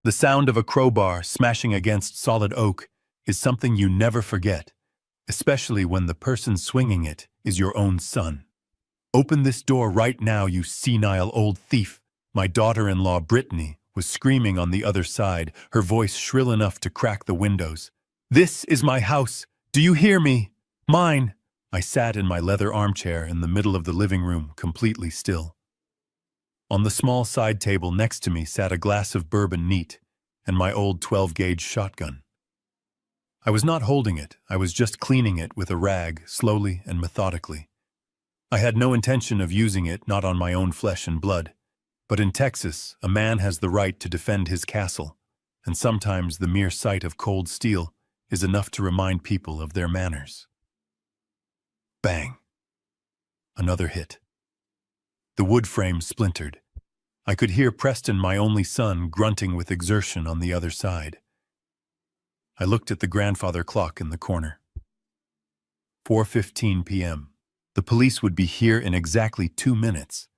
The sound of a crowbar smashing against solid oak is something you never forget, especially when the person swinging it is your own son. "Open this door right now, you senile old thief!" My daughter-in-law, Brittany, was screaming on the other side, her voice shrill enough to crack the windows. "This is my house! Do you hear me? Mine!" I sat in my leather armchair in the middle of the living room, completely still. On the small side table next to me sat a glass of bourbon neat and my old 12-gauge shotgun. I was not holding it, I was just cleaning it with a rag, slowly and methodically. I had no intention of using it, not on my own flesh and blood. But in Texas, a man has the right to defend his castle, and sometimes the mere sight of cold steel is enough to remind people of their manners. Bang! Another hit. The wood frame splintered. I could hear Preston, my only son, grunting with exertion on the other side. I looked at the grandfather clock in the corner. 4:15 p.m. The police would be here in exactly 2 minutes.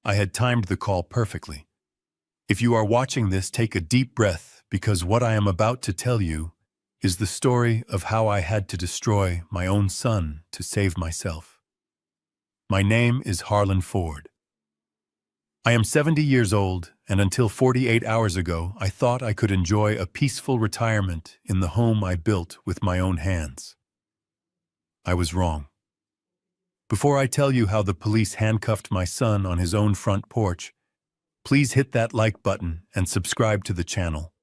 I had timed the call perfectly. If you are watching this, take a deep breath, because what I am about to tell you is the story of how I had to destroy my own son to save myself. My name is Harlan Ford. I am 70 years old, and until 48 hours ago, I thought I could enjoy a peaceful retirement in the home I built with my own hands. I was wrong. Before I tell you how the police handcuffed my son on his own front porch, please hit that like button and subscribe to the channel.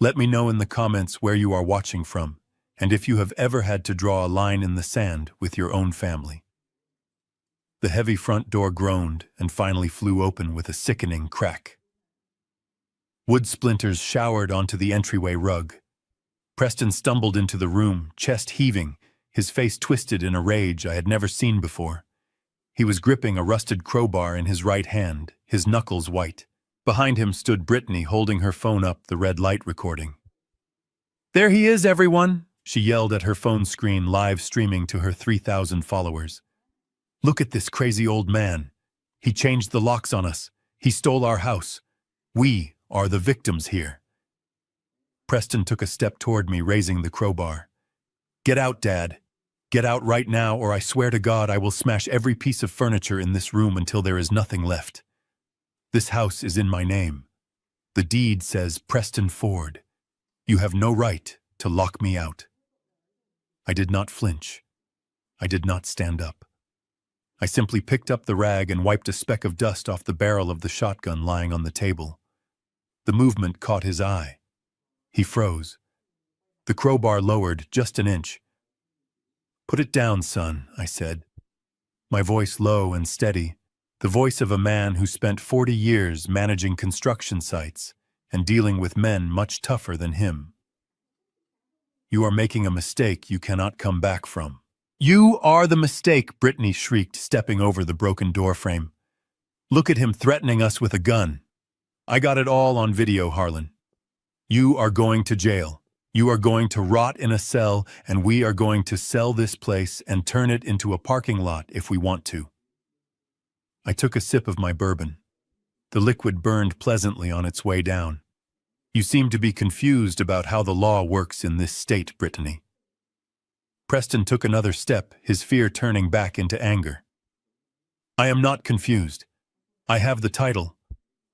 Let me know in the comments where you are watching from, and if you have ever had to draw a line in the sand with your own family. The heavy front door groaned and finally flew open with a sickening crack. Wood splinters showered onto the entryway rug. Preston stumbled into the room, chest heaving, his face twisted in a rage I had never seen before. He was gripping a rusted crowbar in his right hand, his knuckles white. Behind him stood Brittany, holding her phone up, the red light recording. "There he is, everyone!" she yelled at her phone screen, live streaming to her 3,000 followers. "Look at this crazy old man. He changed the locks on us. He stole our house. We are the victims here." Preston took a step toward me, raising the crowbar. "Get out, Dad. Get out right now, or I swear to God I will smash every piece of furniture in this room until there is nothing left. This house is in my name. The deed says Preston Ford. You have no right to lock me out." I did not flinch. I did not stand up. I simply picked up the rag and wiped a speck of dust off the barrel of the shotgun lying on the table. The movement caught his eye. He froze. The crowbar lowered just an inch. "Put it down, son," I said. My voice low and steady, the voice of a man who spent 40 years managing construction sites and dealing with men much tougher than him. "You are making a mistake you cannot come back from." "You are the mistake," Brittany shrieked, stepping over the broken doorframe. "Look at him threatening us with a gun. I got it all on video, Harlan. You are going to jail. You are going to rot in a cell, and we are going to sell this place and turn it into a parking lot if we want to." I took a sip of my bourbon. The liquid burned pleasantly on its way down. "You seem to be confused about how the law works in this state, Brittany." Preston took another step, his fear turning back into anger. "I am not confused. I have the title.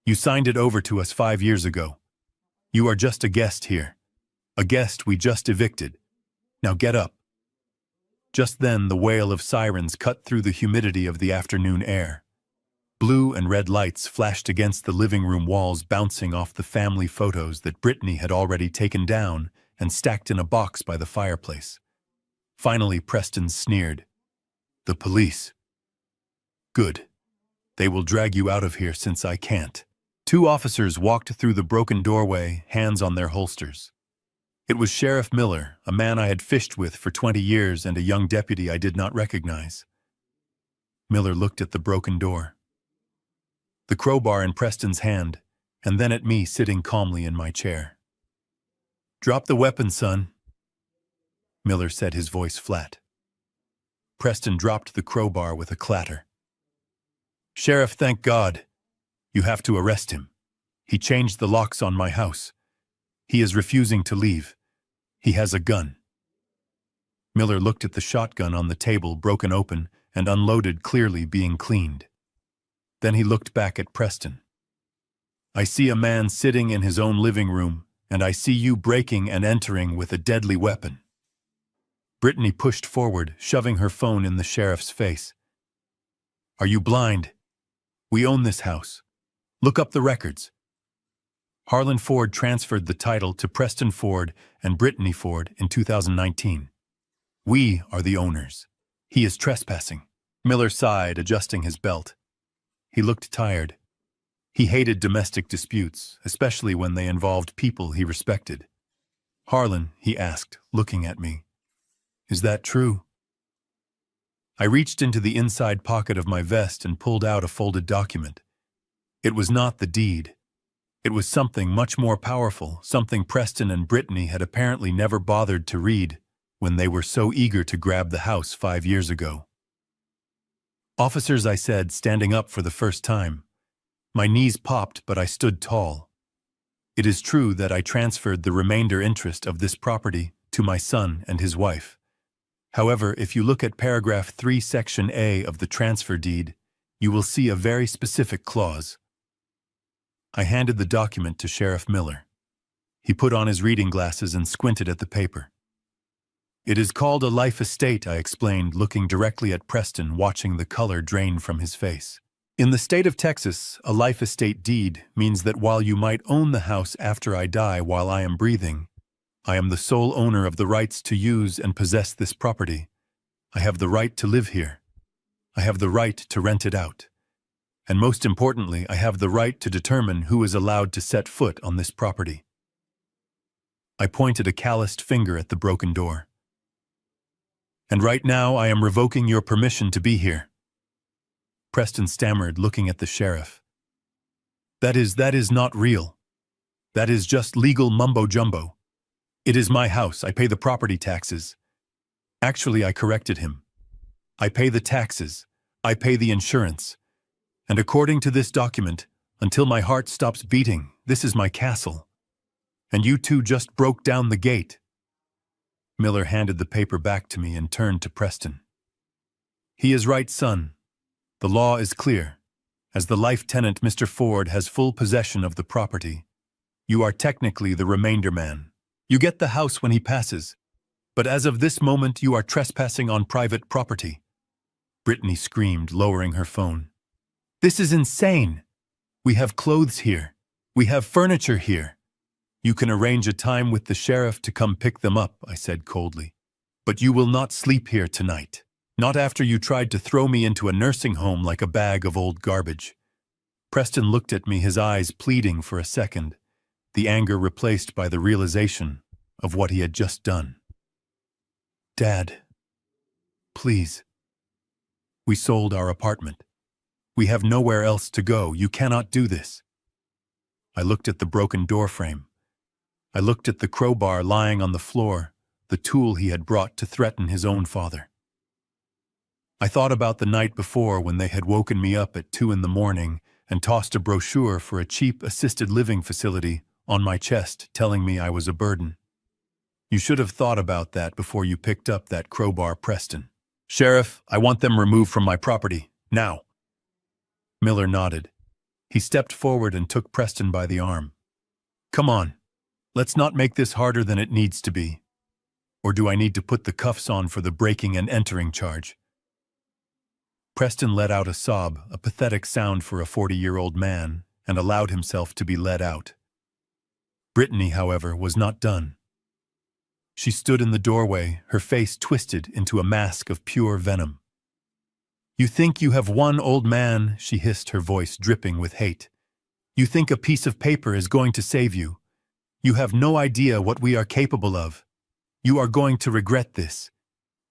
You signed it over to us 5 years ago. You are just a guest here. A guest we just evicted. Now get up." Just then, the wail of sirens cut through the humidity of the afternoon air. Blue and red lights flashed against the living room walls, bouncing off the family photos that Brittany had already taken down and stacked in a box by the fireplace. Finally, Preston sneered. "The police. Good. They will drag you out of here since I can't." 2 officers walked through the broken doorway, hands on their holsters. It was Sheriff Miller, a man I had fished with for 20 years, and a young deputy I did not recognize. Miller looked at the broken door, the crowbar in Preston's hand, and then at me sitting calmly in my chair. "Drop the weapon, son," Miller said, his voice flat. Preston dropped the crowbar with a clatter. "Sheriff, thank God. You have to arrest him. He changed the locks on my house. He is refusing to leave. He has a gun." Miller looked at the shotgun on the table, broken open and unloaded, clearly being cleaned. Then he looked back at Preston. "I see a man sitting in his own living room, and I see you breaking and entering with a deadly weapon." Brittany pushed forward, shoving her phone in the sheriff's face. "Are you blind? We own this house. Look up the records." Harlan Ford transferred the title to Preston Ford and Brittany Ford in 2019. "We are the owners. He is trespassing." Miller sighed, adjusting his belt. He looked tired. He hated domestic disputes, especially when they involved people he respected. "Harlan," he asked, looking at me, "is that true?" I reached into the inside pocket of my vest and pulled out a folded document. It was not the deed. It was something much more powerful, something Preston and Brittany had apparently never bothered to read when they were so eager to grab the house 5 years ago. "Officers," I said, standing up for the first time. My knees popped, but I stood tall. "It is true that I transferred the remainder interest of this property to my son and his wife. However, if you look at paragraph 3, section A of the transfer deed, you will see a very specific clause." I handed the document to Sheriff Miller. He put on his reading glasses and squinted at the paper. "It is called a life estate," I explained, looking directly at Preston, watching the color drain from his face. "In the state of Texas, a life estate deed means that while you might own the house after I die while I am breathing, I am the sole owner of the rights to use and possess this property. I have the right to live here. I have the right to rent it out. And most importantly, I have the right to determine who is allowed to set foot on this property." I pointed a calloused finger at the broken door. "And right now I am revoking your permission to be here." Preston stammered, looking at the sheriff. That is not real. That is just legal mumbo-jumbo. It is my house. I pay the property taxes." Actually, I corrected him. "I pay the taxes. I pay the insurance. And according to this document, until my heart stops beating, this is my castle. And you two just broke down the gate." Miller handed the paper back to me and turned to Preston. "He is right, son. The law is clear. As the life tenant, Mr. Ford has full possession of the property. You are technically the remainder man. You get the house when he passes. But as of this moment, you are trespassing on private property." Brittany screamed, lowering her phone. "This is insane. We have clothes here. We have furniture here." "You can arrange a time with the sheriff to come pick them up," I said coldly. "But you will not sleep here tonight. Not after you tried to throw me into a nursing home like a bag of old garbage." Preston looked at me, his eyes pleading for a second, the anger replaced by the realization of what he had just done. "Dad, please. We sold our apartment. We have nowhere else to go. You cannot do this." I looked at the broken door frame. I looked at the crowbar lying on the floor, the tool he had brought to threaten his own father. I thought about the night before when they had woken me up at 2 a.m. and tossed a brochure for a cheap assisted living facility on my chest, telling me I was a burden. "You should have thought about that before you picked up that crowbar, Preston." "Sheriff, I want them removed from my property, now." Miller nodded. He stepped forward and took Preston by the arm. "Come on. Let's not make this harder than it needs to be. Or do I need to put the cuffs on for the breaking and entering charge?" Preston let out a sob, a pathetic sound for a 40-year-old man, and allowed himself to be led out. Brittany, however, was not done. She stood in the doorway, her face twisted into a mask of pure venom. "You think you have won, old man," she hissed, her voice dripping with hate. "You think a piece of paper is going to save you. You have no idea what we are capable of. You are going to regret this.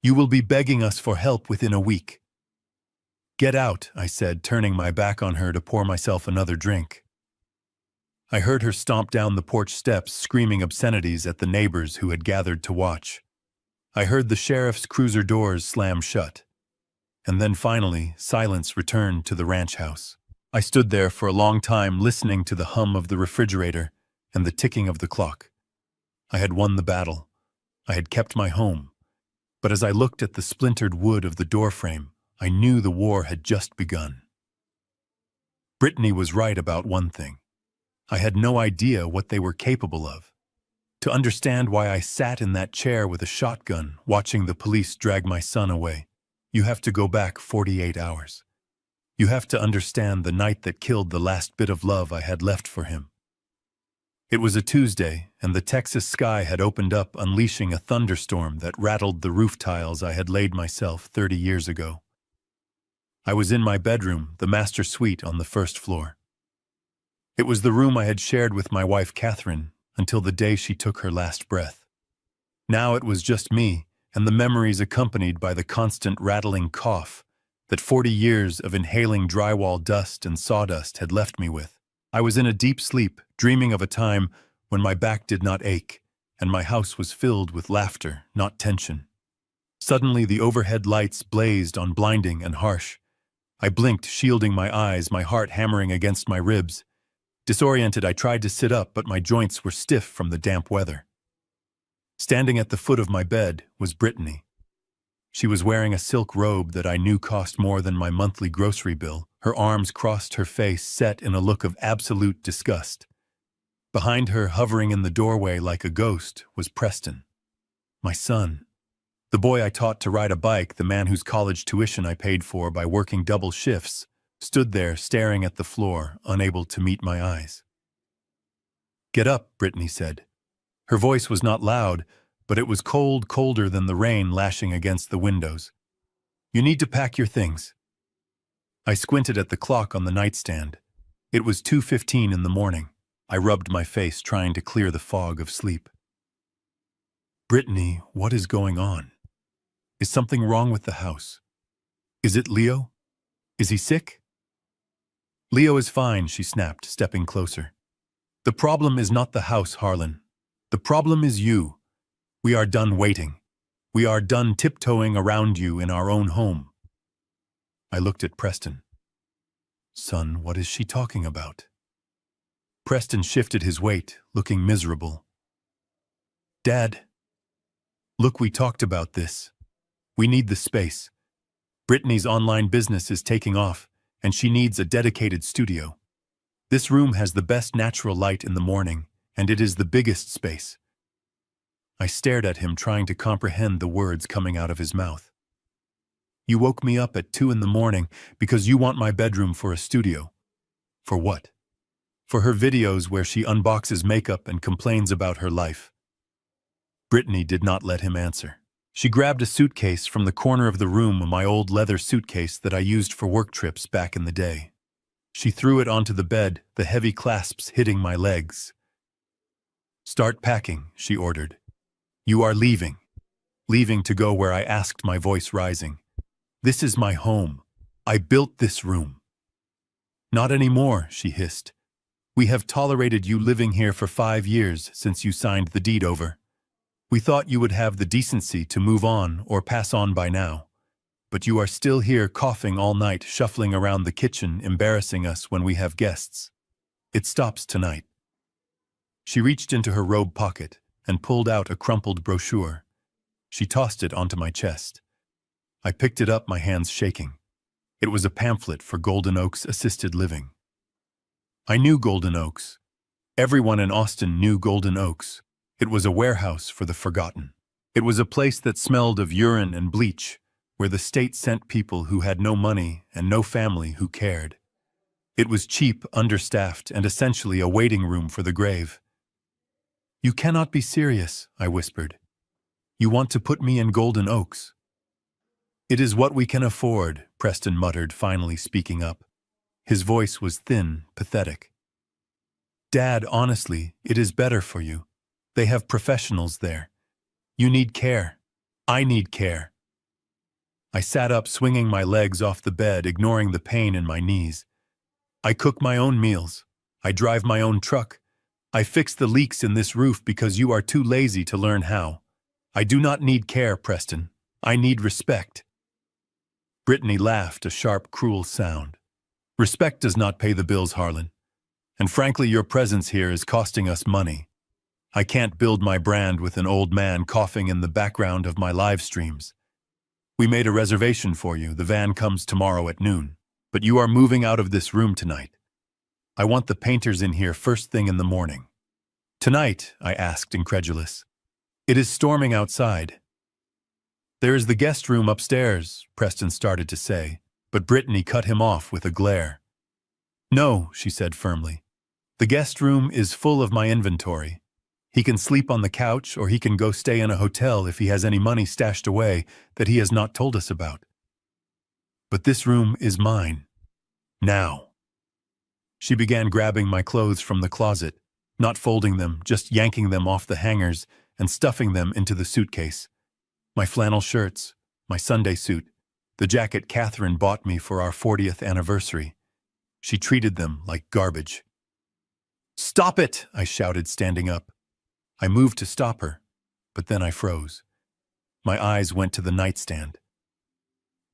You will be begging us for help within a week." "Get out," I said, turning my back on her to pour myself another drink. I heard her stomp down the porch steps, screaming obscenities at the neighbors who had gathered to watch. I heard the sheriff's cruiser doors slam shut. And then finally, silence returned to the ranch house. I stood there for a long time listening to the hum of the refrigerator and the ticking of the clock. I had won the battle. I had kept my home. But as I looked at the splintered wood of the doorframe, I knew the war had just begun. Brittany was right about one thing. I had no idea what they were capable of. To understand why I sat in that chair with a shotgun watching the police drag my son away, you have to go back 48 hours. You have to understand the night that killed the last bit of love I had left for him. It was a Tuesday, and the Texas sky had opened up, unleashing a thunderstorm that rattled the roof tiles I had laid myself 30 years ago. I was in my bedroom, the master suite on the first floor. It was the room I had shared with my wife Catherine until the day she took her last breath. Now it was just me, and the memories accompanied by the constant rattling cough that 40 years of inhaling drywall dust and sawdust had left me with. I was in a deep sleep, dreaming of a time when my back did not ache, and my house was filled with laughter, not tension. Suddenly the overhead lights blazed on, blinding and harsh. I blinked, shielding my eyes, my heart hammering against my ribs. Disoriented, I tried to sit up, but my joints were stiff from the damp weather. Standing at the foot of my bed was Brittany. She was wearing a silk robe that I knew cost more than my monthly grocery bill. Her arms crossed, her face set in a look of absolute disgust. Behind her, hovering in the doorway like a ghost, was Preston. My son. The boy I taught to ride a bike, the man whose college tuition I paid for by working double shifts, stood there staring at the floor, unable to meet my eyes. "Get up," Brittany said. Her voice was not loud, but it was cold, colder than the rain lashing against the windows. "You need to pack your things." I squinted at the clock on the nightstand. It was 2:15 in the morning. I rubbed my face, trying to clear the fog of sleep. "Brittany, what is going on? Is something wrong with the house? Is it Leo? Is he sick?" "Leo is fine," she snapped, stepping closer. "The problem is not the house, Harlan. The problem is you. We are done waiting. We are done tiptoeing around you in our own home." I looked at Preston. "Son, what is she talking about?" Preston shifted his weight, looking miserable. "Dad, look, we talked about this. We need the space. Brittany's online business is taking off, and she needs a dedicated studio. This room has the best natural light in the morning, and it is the biggest space." I stared at him, trying to comprehend the words coming out of his mouth. "You woke me up at 2 in the morning because you want my bedroom for a studio. For what? For her videos where she unboxes makeup and complains about her life." Brittany did not let him answer. She grabbed a suitcase from the corner of the room, my old leather suitcase that I used for work trips back in the day. She threw it onto the bed, the heavy clasps hitting my legs. "Start packing," she ordered. "You are leaving. Leaving to go where I asked," my voice rising. "This is my home. I built this room." "Not anymore," she hissed. "We have tolerated you living here for 5 years since you signed the deed over. We thought you would have the decency to move on or pass on by now. But you are still here coughing all night, shuffling around the kitchen, embarrassing us when we have guests. It stops tonight." She reached into her robe pocket and pulled out a crumpled brochure. She tossed it onto my chest. I picked it up, my hands shaking. It was a pamphlet for Golden Oaks Assisted Living. I knew Golden Oaks. Everyone in Austin knew Golden Oaks. It was a warehouse for the forgotten. It was a place that smelled of urine and bleach, where the state sent people who had no money and no family who cared. It was cheap, understaffed, and essentially a waiting room for the grave. "You cannot be serious," I whispered. "You want to put me in Golden Oaks?" "It is what we can afford," Preston muttered, finally speaking up. His voice was thin, pathetic. "Dad, honestly, it is better for you. They have professionals there. You need care. I need care." I sat up, swinging my legs off the bed, ignoring the pain in my knees. "I cook my own meals. I drive my own truck. I fix the leaks in this roof because you are too lazy to learn how. I do not need care, Preston. I need respect." Brittany laughed, a sharp, cruel sound. Respect does not pay the bills, Harlan. And frankly, your presence here is costing us money. I can't build my brand with an old man coughing in the background of my live streams. We made a reservation for you. The van comes tomorrow at noon. But you are moving out of this room tonight. I want the painters in here first thing in the morning. Tonight, I asked, incredulous. It is storming outside. There is the guest room upstairs, Preston started to say, but Brittany cut him off with a glare. No, she said firmly. The guest room is full of my inventory. He can sleep on the couch or he can go stay in a hotel if he has any money stashed away that he has not told us about. But this room is mine. Now. She began grabbing my clothes from the closet, not folding them, just yanking them off the hangers and stuffing them into the suitcase. My flannel shirts, my Sunday suit, the jacket Catherine bought me for our 40th anniversary. She treated them like garbage. Stop it, I shouted, standing up. I moved to stop her, but then I froze. My eyes went to the nightstand.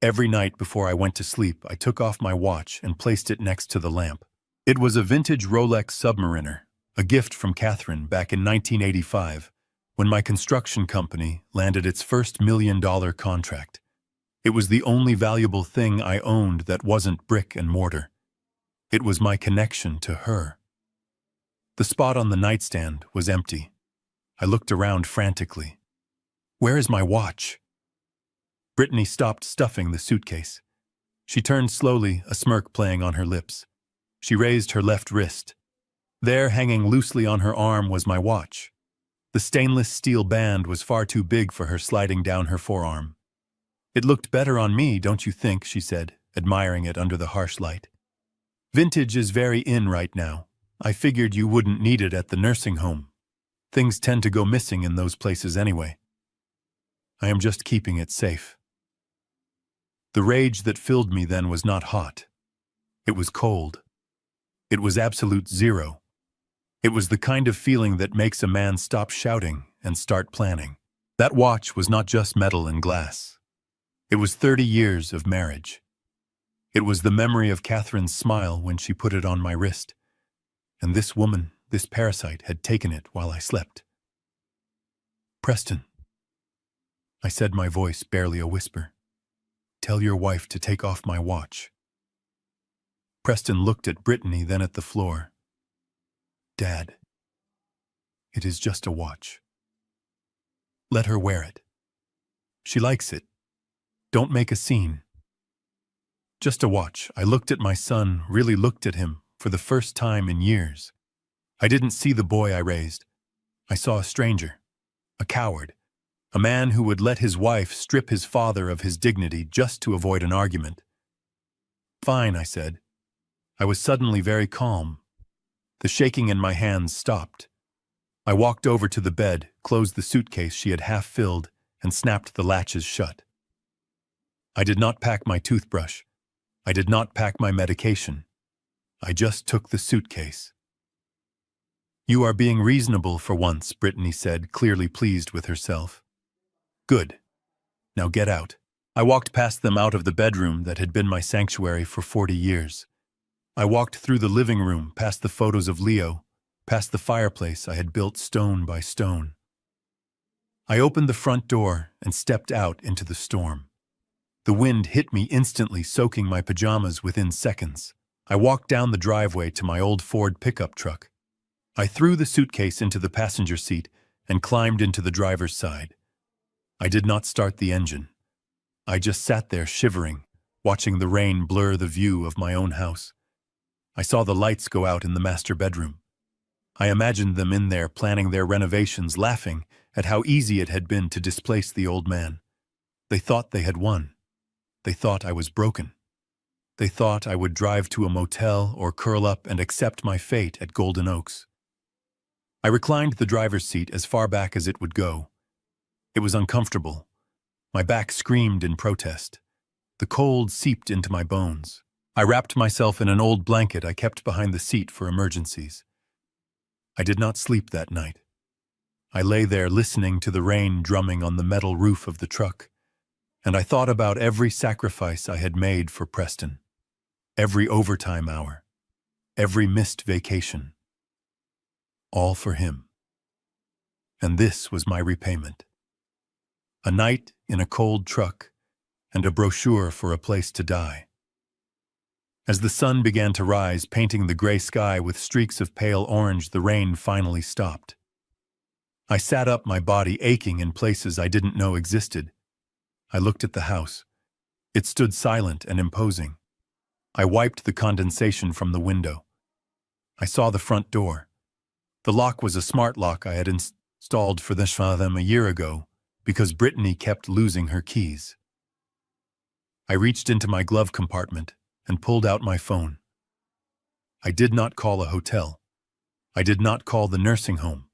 Every night before I went to sleep, I took off my watch and placed it next to the lamp. It was a vintage Rolex Submariner, a gift from Catherine back in 1985, when my construction company landed its first $1 million contract. It was the only valuable thing I owned that wasn't brick and mortar. It was my connection to her. The spot on the nightstand was empty. I looked around frantically. Where is my watch? Brittany stopped stuffing the suitcase. She turned slowly, a smirk playing on her lips. She raised her left wrist. There, hanging loosely on her arm, was my watch. The stainless steel band was far too big for her sliding down her forearm. It looked better on me, don't you think, she said, admiring it under the harsh light. Vintage is very in right now. I figured you wouldn't need it at the nursing home. Things tend to go missing in those places anyway. I am just keeping it safe. The rage that filled me then was not hot. It was cold. It was absolute zero. It was the kind of feeling that makes a man stop shouting and start planning. That watch was not just metal and glass. It was 30 years of marriage. It was the memory of Catherine's smile when she put it on my wrist. And this woman, this parasite, had taken it while I slept. Preston, I said, my voice barely a whisper. Tell your wife to take off my watch. Preston looked at Brittany, then at the floor. Dad, it is just a watch. Let her wear it. She likes it. Don't make a scene. Just a watch. I looked at my son, really looked at him, for the first time in years. I didn't see the boy I raised. I saw a stranger, a coward, a man who would let his wife strip his father of his dignity just to avoid an argument. Fine, I said. I was suddenly very calm. The shaking in my hands stopped. I walked over to the bed, closed the suitcase she had half filled, and snapped the latches shut. I did not pack my toothbrush. I did not pack my medication. I just took the suitcase. You are being reasonable for once, Brittany said, clearly pleased with herself. Good. Now get out. I walked past them out of the bedroom that had been my sanctuary for 40 years. I walked through the living room, past the photos of Leo, past the fireplace I had built stone by stone. I opened the front door and stepped out into the storm. The wind hit me instantly, soaking my pajamas within seconds. I walked down the driveway to my old Ford pickup truck. I threw the suitcase into the passenger seat and climbed into the driver's side. I did not start the engine. I just sat there shivering, watching the rain blur the view of my own house. I saw the lights go out in the master bedroom. I imagined them in there planning their renovations, laughing at how easy it had been to displace the old man. They thought they had won. They thought I was broken. They thought I would drive to a motel or curl up and accept my fate at Golden Oaks. I reclined the driver's seat as far back as it would go. It was uncomfortable. My back screamed in protest. The cold seeped into my bones. I wrapped myself in an old blanket I kept behind the seat for emergencies. I did not sleep that night. I lay there listening to the rain drumming on the metal roof of the truck, and I thought about every sacrifice I had made for Preston. every overtime hour, every missed vacation. All for him. And this was my repayment. A night in a cold truck and a brochure for a place to die. As the sun began to rise, painting the gray sky with streaks of pale orange, the rain finally stopped. I sat up, my body aching in places I didn't know existed. I looked at the house. It stood silent and imposing. I wiped the condensation from the window. I saw the front door. The lock was a smart lock I had installed for them a year ago because Brittany kept losing her keys. I reached into my glove compartment and pulled out my phone. I did not call a hotel. I did not call the nursing home.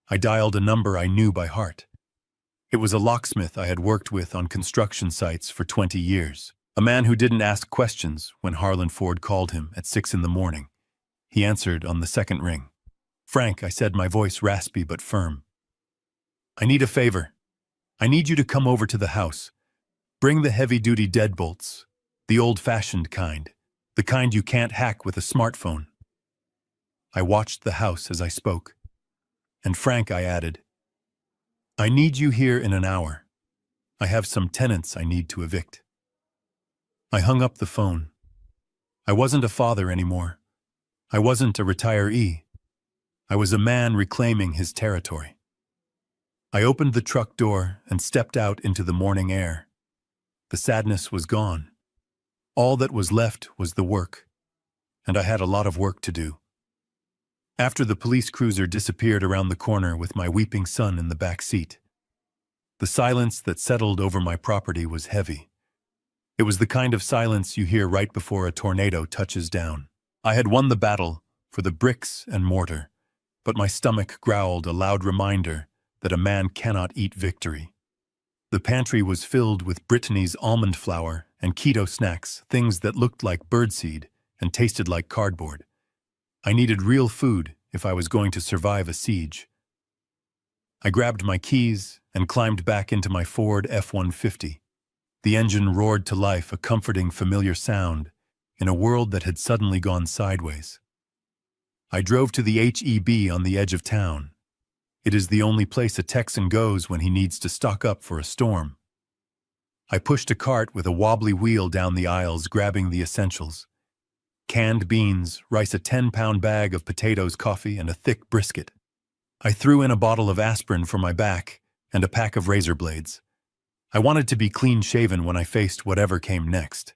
I dialed a number I knew by heart. It was a locksmith I had worked with on construction sites for 20 years. A man who didn't ask questions when Harlan Ford called him at 6 in the morning. He answered on the second ring. "Frank," I said, my voice raspy but firm. "I need a favor. I need you to come over to the house. Bring the heavy-duty deadbolts, the old-fashioned kind, the kind you can't hack with a smartphone." I watched the house as I spoke. "And Frank," I added, "I need you here in an hour. I have some tenants I need to evict." I hung up the phone. I wasn't a father anymore. I wasn't a retiree. I was a man reclaiming his territory. I opened the truck door and stepped out into the morning air. The sadness was gone. All that was left was the work, and I had a lot of work to do. After the police cruiser disappeared around the corner with my weeping son in the back seat, the silence that settled over my property was heavy. It was the kind of silence you hear right before a tornado touches down. I had won the battle for the bricks and mortar, but my stomach growled a loud reminder that a man cannot eat victory. The pantry was filled with Brittany's almond flour and keto snacks, things that looked like birdseed and tasted like cardboard. I needed real food if I was going to survive a siege. I grabbed my keys and climbed back into my Ford F-150. The engine roared to life, a comforting, familiar sound in a world that had suddenly gone sideways. I drove to the H-E-B on the edge of town. It is the only place a Texan goes when he needs to stock up for a storm. I pushed a cart with a wobbly wheel down the aisles, grabbing the essentials. Canned beans, rice, a 10-pound bag of potatoes, coffee, and a thick brisket. I threw in a bottle of aspirin for my back and a pack of razor blades. I wanted to be clean-shaven when I faced whatever came next.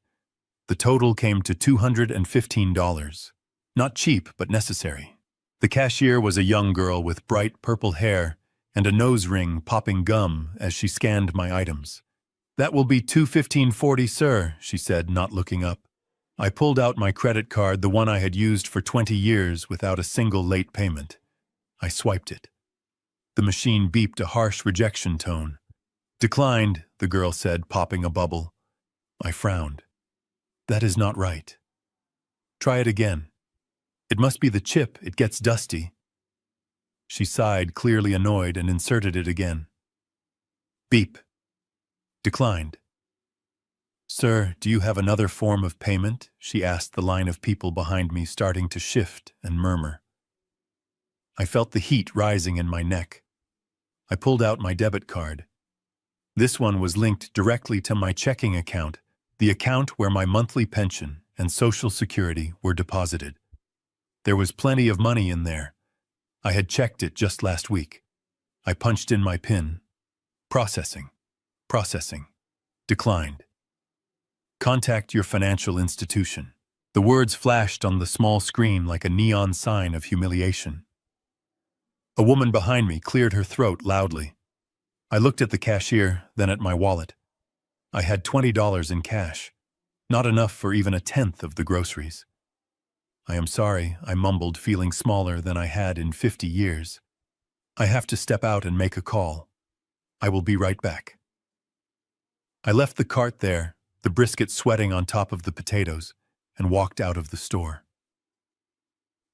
The total came to $215. Not cheap, but necessary. The cashier was a young girl with bright purple hair and a nose ring popping gum as she scanned my items. "That will be $215.40, sir," she said, not looking up. I pulled out my credit card, the one I had used for 20 years without a single late payment. I swiped it. The machine beeped a harsh rejection tone. "Declined," the girl said, popping a bubble. I frowned. "That is not right." "Try it again." "It must be the chip, it gets dusty." She sighed, clearly annoyed, and inserted it again. Beep. Declined. "Sir, do you have another form of payment?" she asked, the line of people behind me starting to shift and murmur. I felt the heat rising in my neck. I pulled out my debit card. This one was linked directly to my checking account, the account where my monthly pension and Social Security were deposited. There was plenty of money in there. I had checked it just last week. I punched in my PIN. Processing. Processing. Declined. Contact your financial institution. The words flashed on the small screen like a neon sign of humiliation. A woman behind me cleared her throat loudly. I looked at the cashier, then at my wallet. I had $20 in cash, not enough for even a tenth of the groceries. "I am sorry," I mumbled, feeling smaller than I had in 50 years. "I have to step out and make a call. I will be right back." I left the cart there, the brisket sweating on top of the potatoes, and walked out of the store.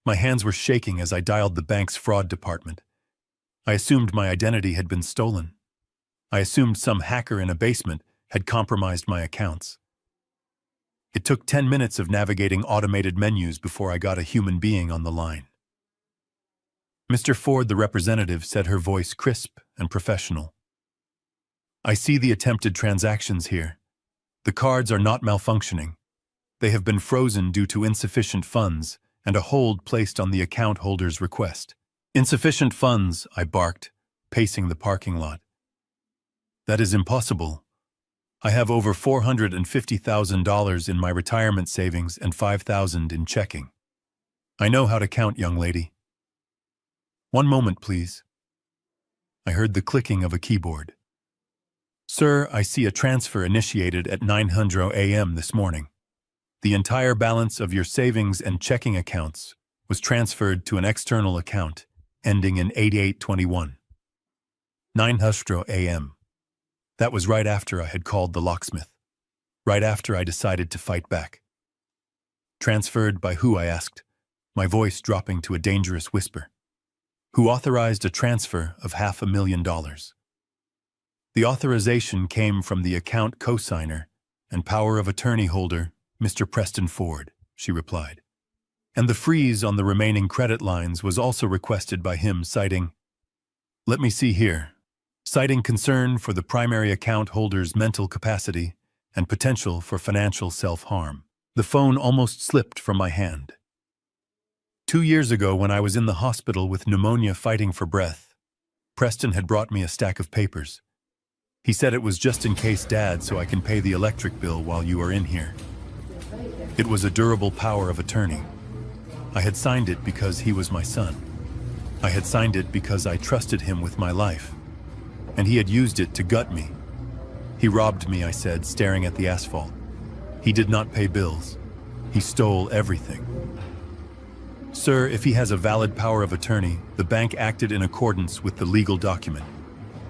My hands were shaking as I dialed the bank's fraud department. I assumed my identity had been stolen. I assumed some hacker in a basement had compromised my accounts. It took 10 minutes of navigating automated menus before I got a human being on the line. Mr. Ford, the representative, said, her voice crisp and professional. I see the attempted transactions here. The cards are not malfunctioning. They have been frozen due to insufficient funds and a hold placed on the account holder's request. Insufficient funds, I barked, pacing the parking lot. That is impossible. I have over $450,000 in my retirement savings and $5,000 in checking. I know how to count, young lady. One moment, please. I heard the clicking of a keyboard. Sir, I see a transfer initiated at 9:00 a.m. this morning. The entire balance of your savings and checking accounts was transferred to an external account ending in 8821. 9:00 a.m. That was right after I had called the locksmith. Right after I decided to fight back. Transferred by who, I asked, my voice dropping to a dangerous whisper. Who authorized a transfer of $500,000? The authorization came from the account cosigner and power of attorney holder, Mr. Preston Ford, she replied. And the freeze on the remaining credit lines was also requested by him, citing, let me see here, citing concern for the primary account holder's mental capacity and potential for financial self-harm. The phone almost slipped from my hand. 2 years ago, when I was in the hospital with pneumonia fighting for breath, Preston had brought me a stack of papers. He said it was just in case, Dad, so I can pay the electric bill while you are in here. It was a durable power of attorney. I had signed it because he was my son. I had signed it because I trusted him with my life. And he had used it to gut me. He robbed me, I said, staring at the asphalt. He did not pay bills. He stole everything. Sir, if he has a valid power of attorney, the bank acted in accordance with the legal document.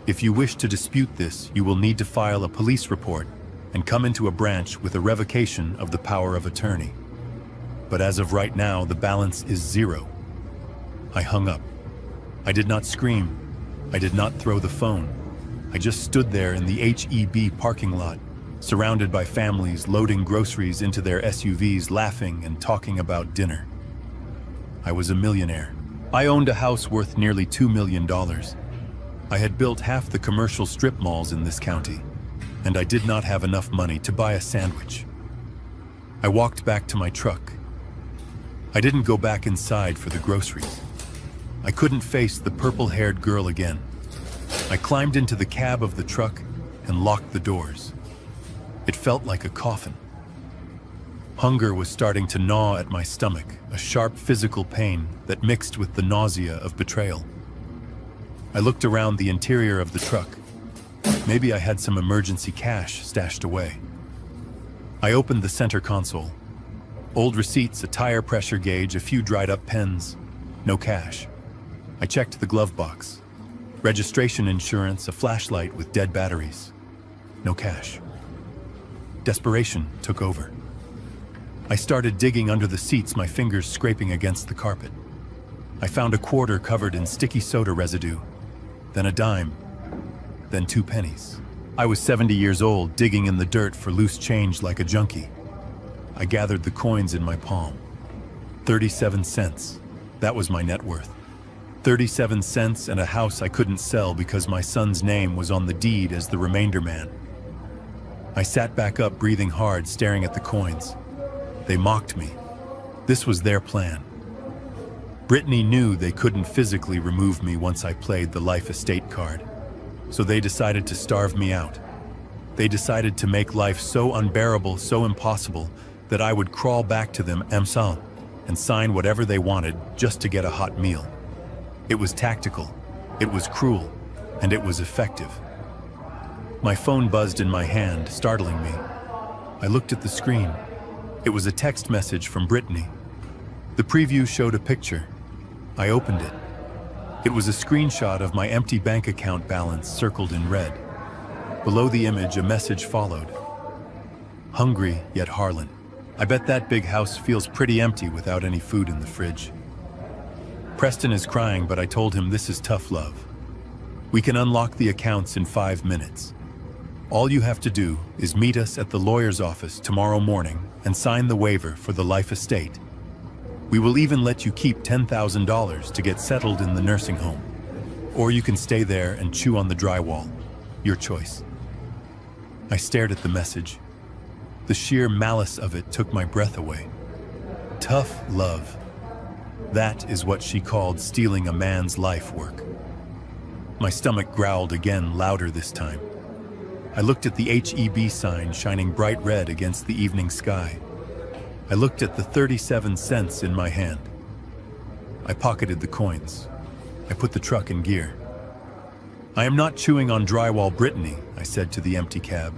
If you wish to dispute this, you will need to file a police report and come into a branch with a revocation of the power of attorney. But as of right now, the balance is 0. I hung up. I did not scream. I did not throw the phone. I just stood there in the HEB parking lot, surrounded by families loading groceries into their SUVs, laughing and talking about dinner. I was a millionaire. I owned a house worth nearly $2 million. I had built half the commercial strip malls in this county, and I did not have enough money to buy a sandwich. I walked back to my truck. I didn't go back inside for the groceries. I couldn't face the purple-haired girl again. I climbed into the cab of the truck and locked the doors. It felt like a coffin. Hunger was starting to gnaw at my stomach, a sharp physical pain that mixed with the nausea of betrayal. I looked around the interior of the truck. Maybe I had some emergency cash stashed away. I opened the center console. Old receipts, a tire pressure gauge, a few dried-up pens. No cash. I checked the glove box. Registration insurance, a flashlight with dead batteries. No cash. Desperation took over. I started digging under the seats, my fingers scraping against the carpet. I found a quarter covered in sticky soda residue, then a dime, then 2 pennies. I was 70 years old, digging in the dirt for loose change like a junkie. I gathered the coins in my palm. 37 cents. That was my net worth. 37 cents and a house I couldn't sell because my son's name was on the deed as the remainder man. I sat back up, breathing hard, staring at the coins. They mocked me. This was their plan. Brittany knew they couldn't physically remove me once I played the life estate card. So they decided to starve me out. They decided to make life so unbearable, so impossible, that I would crawl back to them and sign whatever they wanted just to get a hot meal. It was tactical, it was cruel, and it was effective. My phone buzzed in my hand, startling me. I looked at the screen. It was a text message from Brittany. The preview showed a picture. I opened it. It was a screenshot of my empty bank account balance circled in red. Below the image, a message followed. Hungry, yet Harlan. I bet that big house feels pretty empty without any food in the fridge. Preston is crying, but I told him this is tough love. We can unlock the accounts in 5 minutes. All you have to do is meet us at the lawyer's office tomorrow morning and sign the waiver for the life estate. We will even let you keep $10,000 to get settled in the nursing home. Or you can stay there and chew on the drywall. Your choice. I stared at the message. The sheer malice of it took my breath away. Tough love. That is what she called stealing a man's life work. My stomach growled again, louder this time. I looked at the HEB sign shining bright red against the evening sky. I looked at the 37 cents in my hand. I pocketed the coins. I put the truck in gear. I am not chewing on drywall, Brittany, I said to the empty cab.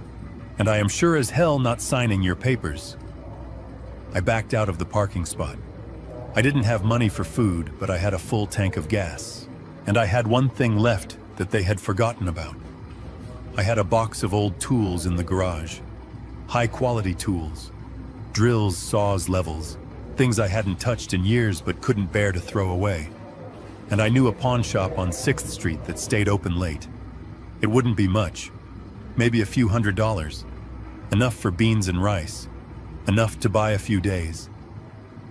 And I am sure as hell not signing your papers. I backed out of the parking spot. I didn't have money for food, but I had a full tank of gas. And I had one thing left that they had forgotten about. I had a box of old tools in the garage. High-quality tools. Drills, saws, levels. Things I hadn't touched in years but couldn't bear to throw away. And I knew a pawn shop on 6th Street that stayed open late. It wouldn't be much. Maybe a few $100s. Enough for beans and rice. Enough to buy a few days.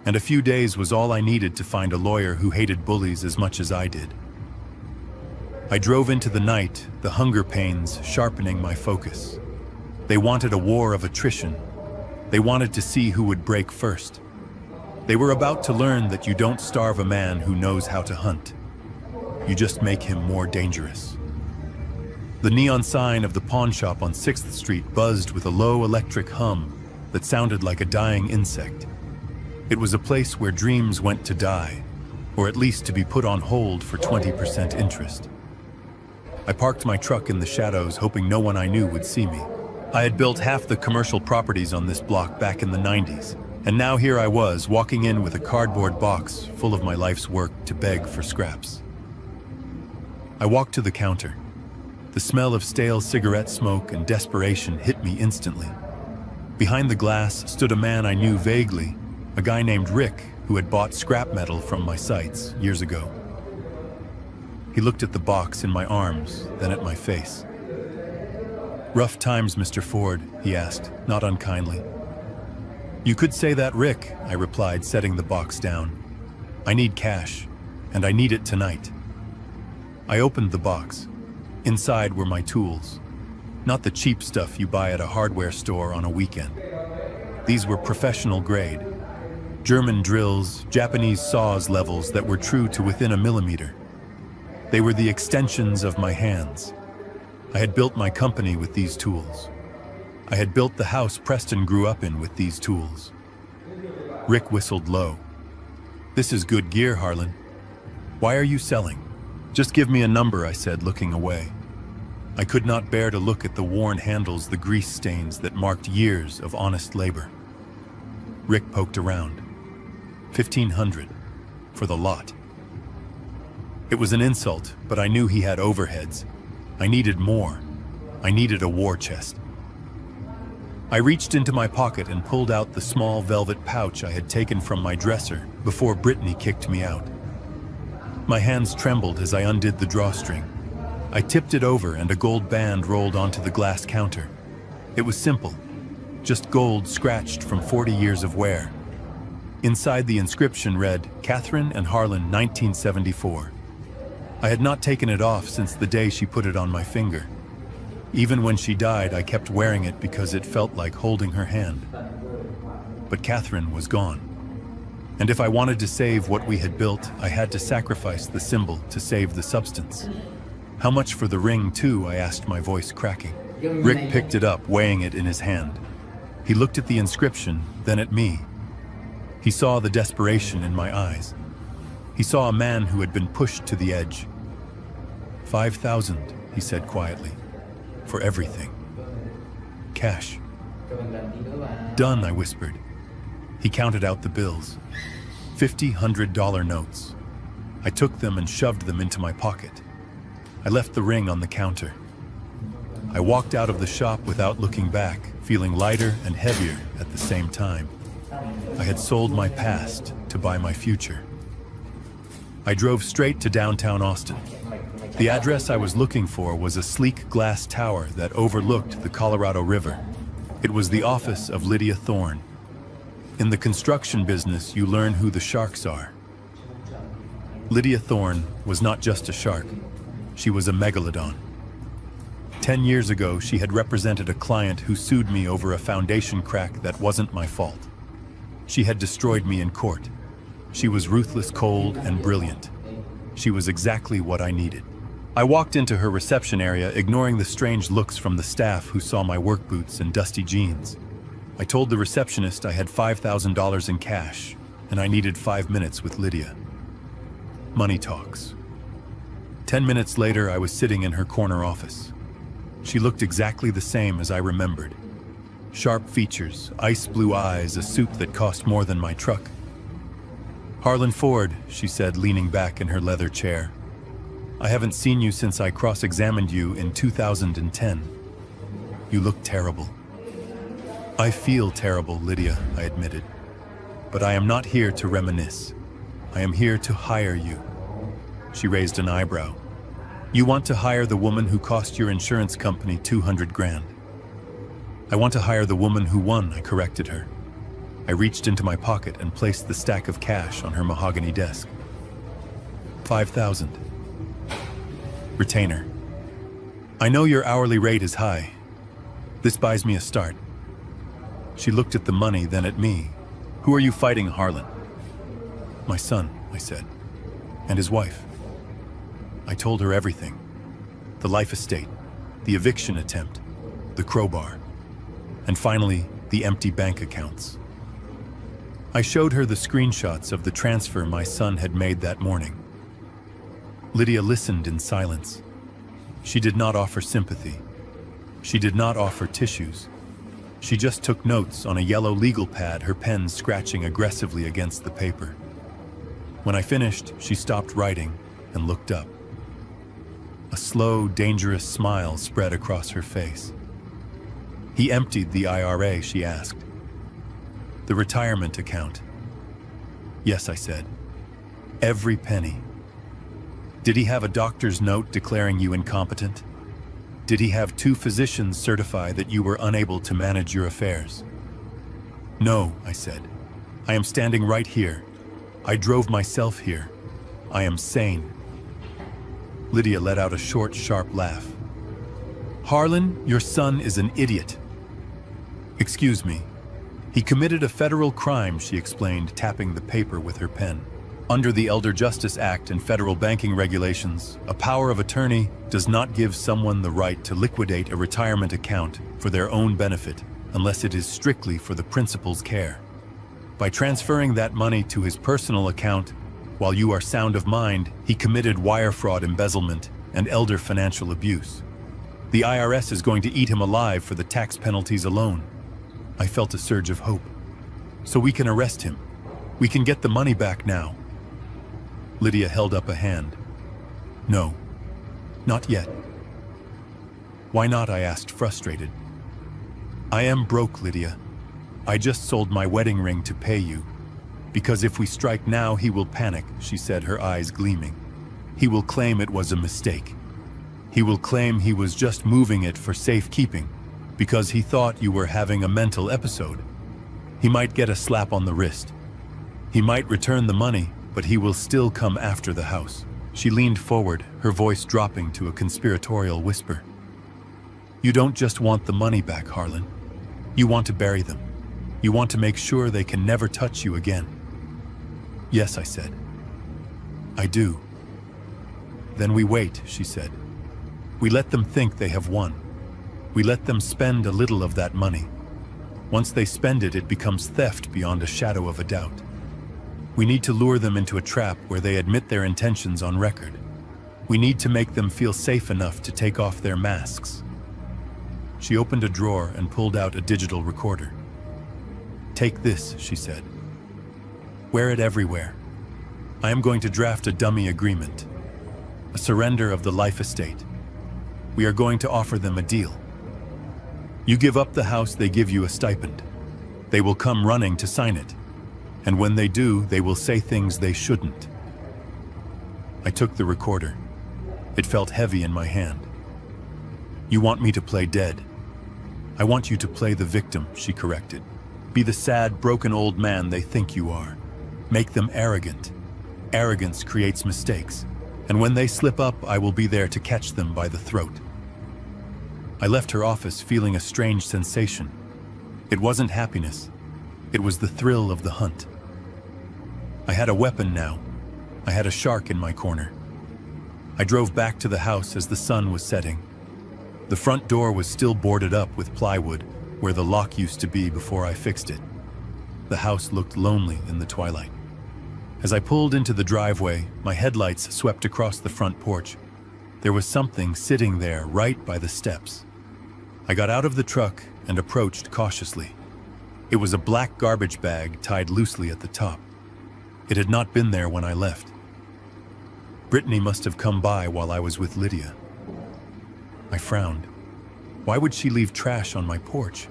And a few days was all I needed to find a lawyer who hated bullies as much as I did. I drove into the night, the hunger pains sharpening my focus. They wanted a war of attrition. They wanted to see who would break first. They were about to learn that you don't starve a man who knows how to hunt. You just make him more dangerous. The neon sign of the pawn shop on 6th Street buzzed with a low electric hum that sounded like a dying insect. It was a place where dreams went to die, or at least to be put on hold for 20% interest. I parked my truck in the shadows, hoping no one I knew would see me. I had built half the commercial properties on this block back in the 90s, and now here I was, walking in with a cardboard box full of my life's work to beg for scraps. I walked to the counter. The smell of stale cigarette smoke and desperation hit me instantly. Behind the glass stood a man I knew vaguely, a guy named Rick who had bought scrap metal from my sites years ago. He looked at the box in my arms, then at my face. "Rough times, Mr. Ford," he asked, not unkindly. "You could say that, Rick," I replied, setting the box down. "I need cash, and I need it tonight." I opened the box. Inside were my tools. Not the cheap stuff you buy at a hardware store on a weekend. These were professional grade. German drills, Japanese saws levels that were true to within a millimeter. They were the extensions of my hands. I had built my company with these tools. I had built the house Preston grew up in with these tools. Rick whistled low. "This is good gear, Harlan. Why are you selling?" "Just give me a number," I said, looking away. I could not bear to look at the worn handles, the grease stains that marked years of honest labor. Rick poked around. 1,500 for the lot. It was an insult, but I knew he had overheads. I needed more. I needed a war chest. I reached into my pocket and pulled out the small velvet pouch I had taken from my dresser before Brittany kicked me out. My hands trembled as I undid the drawstring. I tipped it over and a gold band rolled onto the glass counter. It was simple, just gold scratched from 40 years of wear. Inside the inscription read, "Catherine and Harlan, 1974. I had not taken it off since the day she put it on my finger. Even when she died, I kept wearing it because it felt like holding her hand. But Catherine was gone. And if I wanted to save what we had built, I had to sacrifice the symbol to save the substance. "How much for the ring, too?" I asked, my voice cracking. Rick picked it up, weighing it in his hand. He looked at the inscription, then at me. He saw the desperation in my eyes. He saw a man who had been pushed to the edge. 5,000, he said quietly. For everything. Cash. Done, I whispered. He counted out the bills. 50 $100 notes. I took them and shoved them into my pocket. I left the ring on the counter. I walked out of the shop without looking back, feeling lighter and heavier at the same time. I had sold my past to buy my future. I drove straight to downtown Austin. The address I was looking for was a sleek glass tower that overlooked the Colorado River. It was the office of Lydia Thorne. In the construction business, you learn who the sharks are. Lydia Thorne was not just a shark. She was a megalodon. 10 years ago, she had represented a client who sued me over a foundation crack that wasn't my fault. She had destroyed me in court. She was ruthless, cold, and brilliant. She was exactly what I needed. I walked into her reception area, ignoring the strange looks from the staff who saw my work boots and dusty jeans. I told the receptionist I had $5,000 in cash, and I needed 5 minutes with Lydia. Money talks. 10 minutes later, I was sitting in her corner office. She looked exactly the same as I remembered. Sharp features, ice blue eyes, a suit that cost more than my truck. "Harlan Ford," she said, leaning back in her leather chair. "I haven't seen you since I cross-examined you in 2010. You look terrible." "I feel terrible, Lydia," I admitted. "But I am not here to reminisce. I am here to hire you." She raised an eyebrow. "You want to hire the woman who cost your insurance company 200 grand. "I want to hire the woman who won," I corrected her. I reached into my pocket and placed the stack of cash on her mahogany desk. 5,000. Retainer. "I know your hourly rate is high. This buys me a start." She looked at the money, then at me. "Who are you fighting, Harlan?" "My son," I said, "and his wife." I told her everything. The life estate, the eviction attempt, the crowbar, and finally, the empty bank accounts. I showed her the screenshots of the transfer my son had made that morning. Lydia listened in silence. She did not offer sympathy. She did not offer tissues. She just took notes on a yellow legal pad, her pen scratching aggressively against the paper. When I finished, she stopped writing and looked up. A slow, dangerous smile spread across her face. "He emptied the IRA," she asked. "The retirement account." "Yes," I said. "Every penny." "Did he have a doctor's note declaring you incompetent? Did he have 2 physicians certify that you were unable to manage your affairs?" "No," I said. "I am standing right here. I drove myself here. I am sane." Lydia let out a short, sharp laugh. "Harlan, your son is an idiot." "Excuse me. He committed a federal crime," she explained, tapping the paper with her pen. "Under the Elder Justice Act and federal banking regulations, a power of attorney does not give someone the right to liquidate a retirement account for their own benefit unless it is strictly for the principal's care. By transferring that money to his personal account, while you are sound of mind, he committed wire fraud, embezzlement, and elder financial abuse. The IRS is going to eat him alive for the tax penalties alone." I felt a surge of hope. "So we can arrest him. We can get the money back now." Lydia held up a hand. "No, not yet." "Why not?" I asked, frustrated. "I am broke, Lydia. I just sold my wedding ring to pay you. Because if we strike now, he will panic," she said, her eyes gleaming. "He will claim it was a mistake. He will claim he was just moving it for safekeeping because he thought you were having a mental episode. He might get a slap on the wrist. He might return the money, but he will still come after the house." She leaned forward, her voice dropping to a conspiratorial whisper. "You don't just want the money back, Harlan. You want to bury them. You want to make sure they can never touch you again." "Yes," I said. "I do." "Then we wait," she said. "We let them think they have won. We let them spend a little of that money. Once they spend it, it becomes theft beyond a shadow of a doubt. We need to lure them into a trap where they admit their intentions on record. We need to make them feel safe enough to take off their masks." She opened a drawer and pulled out a digital recorder. "Take this," she said. "Wear it everywhere. I am going to draft a dummy agreement. A surrender of the life estate. We are going to offer them a deal. You give up the house, they give you a stipend. They will come running to sign it. And when they do, they will say things they shouldn't." I took the recorder. It felt heavy in my hand. "You want me to play dead?" "I want you to play the victim," she corrected. "Be the sad, broken old man they think you are. Make them arrogant. Arrogance creates mistakes, and when they slip up, I will be there to catch them by the throat." I left her office feeling a strange sensation. It wasn't happiness. It was the thrill of the hunt. I had a weapon now. I had a shark in my corner. I drove back to the house as the sun was setting. The front door was still boarded up with plywood, where the lock used to be before I fixed it. The house looked lonely in the twilight. As I pulled into the driveway, my headlights swept across the front porch. There was something sitting there right by the steps. I got out of the truck and approached cautiously. It was a black garbage bag tied loosely at the top. It had not been there when I left. Brittany must have come by while I was with Lydia. I frowned. Why would she leave trash on my porch?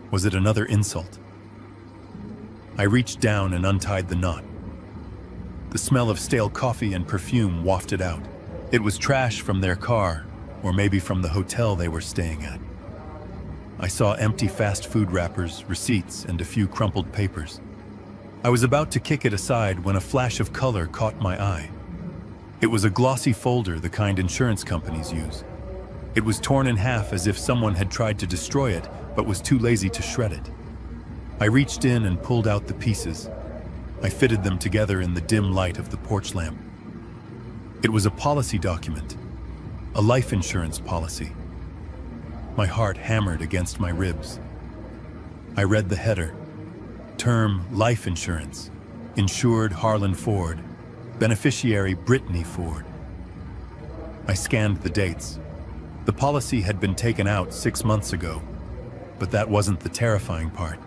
Was it another insult? I reached down and untied the knot. The smell of stale coffee and perfume wafted out. It was trash from their car, or maybe from the hotel they were staying at. I saw empty fast food wrappers, receipts, and a few crumpled papers. I was about to kick it aside when a flash of color caught my eye. It was a glossy folder, the kind insurance companies use. It was torn in half as if someone had tried to destroy it, but was too lazy to shred it. I reached in and pulled out the pieces. I fitted them together in the dim light of the porch lamp. It was a policy document, a life insurance policy. My heart hammered against my ribs. I read the header. Term life insurance. Insured Harlan Ford. Beneficiary Brittany Ford. I scanned the dates. The policy had been taken out 6 months ago, but that wasn't the terrifying part.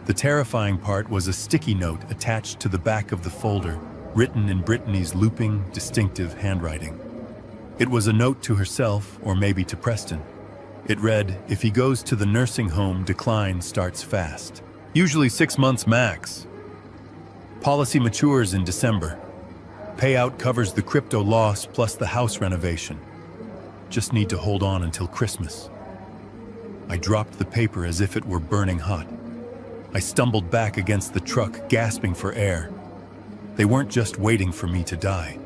The terrifying part was a sticky note attached to the back of the folder, written in Brittany's looping, distinctive handwriting. It was a note to herself, or maybe to Preston. It read, "If he goes to the nursing home, decline starts fast. Usually 6 months max. Policy matures in December. Payout covers the crypto loss plus the house renovation. Just need to hold on until Christmas." I dropped the paper as if it were burning hot. I stumbled back against the truck, gasping for air. They weren't just waiting for me to die.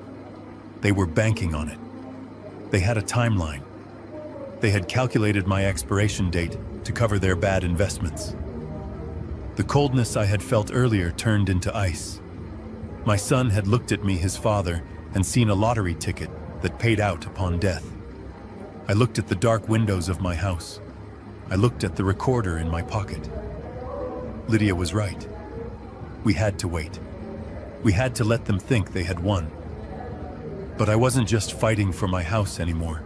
They were banking on it. They had a timeline. They had calculated my expiration date to cover their bad investments. The coldness I had felt earlier turned into ice. My son had looked at me, his father, and seen a lottery ticket that paid out upon death. I looked at the dark windows of my house. I looked at the recorder in my pocket. Lydia was right. We had to wait. We had to let them think they had won. But I wasn't just fighting for my house anymore.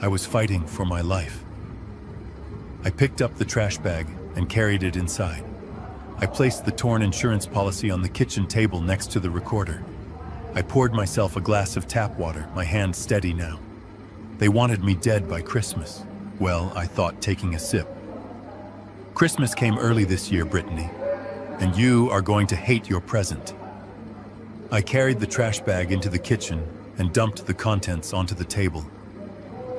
I was fighting for my life. I picked up the trash bag and carried it inside. I placed the torn insurance policy on the kitchen table next to the recorder. I poured myself a glass of tap water, my hand steady now. They wanted me dead by Christmas. Well, I thought, taking a sip. Christmas came early this year, Brittany, and you are going to hate your present. I carried the trash bag into the kitchen and dumped the contents onto the table.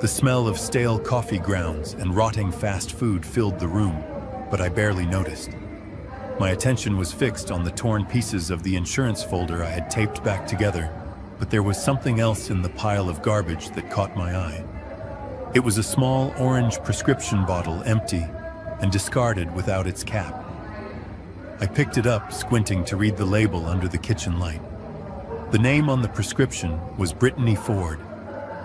The smell of stale coffee grounds and rotting fast food filled the room, but I barely noticed. My attention was fixed on the torn pieces of the insurance folder I had taped back together, but there was something else in the pile of garbage that caught my eye. It was a small orange prescription bottle, empty and discarded without its cap. I picked it up, squinting to read the label under the kitchen light. The name on the prescription was Brittany Ford.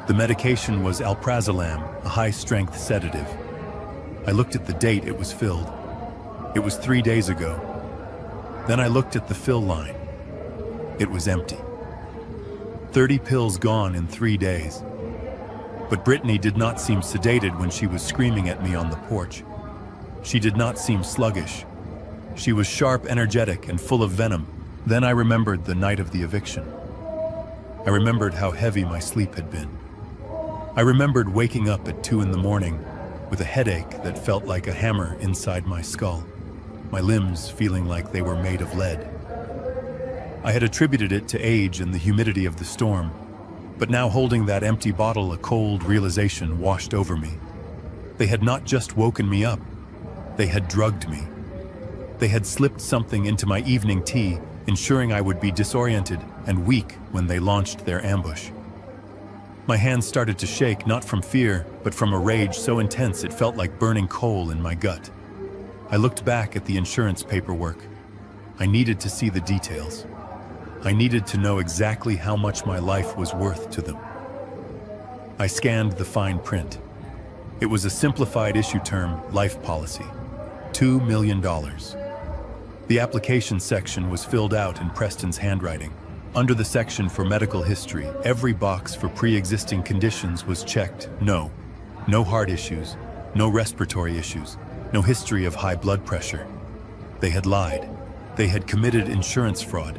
The medication was alprazolam, a high-strength sedative. I looked at the date it was filled. It was 3 days ago. Then I looked at the fill line. It was empty. 30 pills gone in 3 days. But Brittany did not seem sedated when she was screaming at me on the porch. She did not seem sluggish. She was sharp, energetic, and full of venom. Then I remembered the night of the eviction. I remembered how heavy my sleep had been. I remembered waking up at 2 in the morning with a headache that felt like a hammer inside my skull, my limbs feeling like they were made of lead. I had attributed it to age and the humidity of the storm, But now holding that empty bottle, a cold realization washed over me. They had not just woken me up, they had drugged me. They had slipped something into my evening tea, ensuring I would be disoriented and weak when they launched their ambush. My hands started to shake, not from fear, but from a rage so intense it felt like burning coal in my gut. I looked back at the insurance paperwork. I needed to see the details. I needed to know exactly how much my life was worth to them. I scanned the fine print. It was a simplified issue term, life policy. $2 million. The application section was filled out in Preston's handwriting. Under the section for medical history, every box for pre-existing conditions was checked. No. No heart issues, no respiratory issues, no history of high blood pressure. They had lied. They had committed insurance fraud.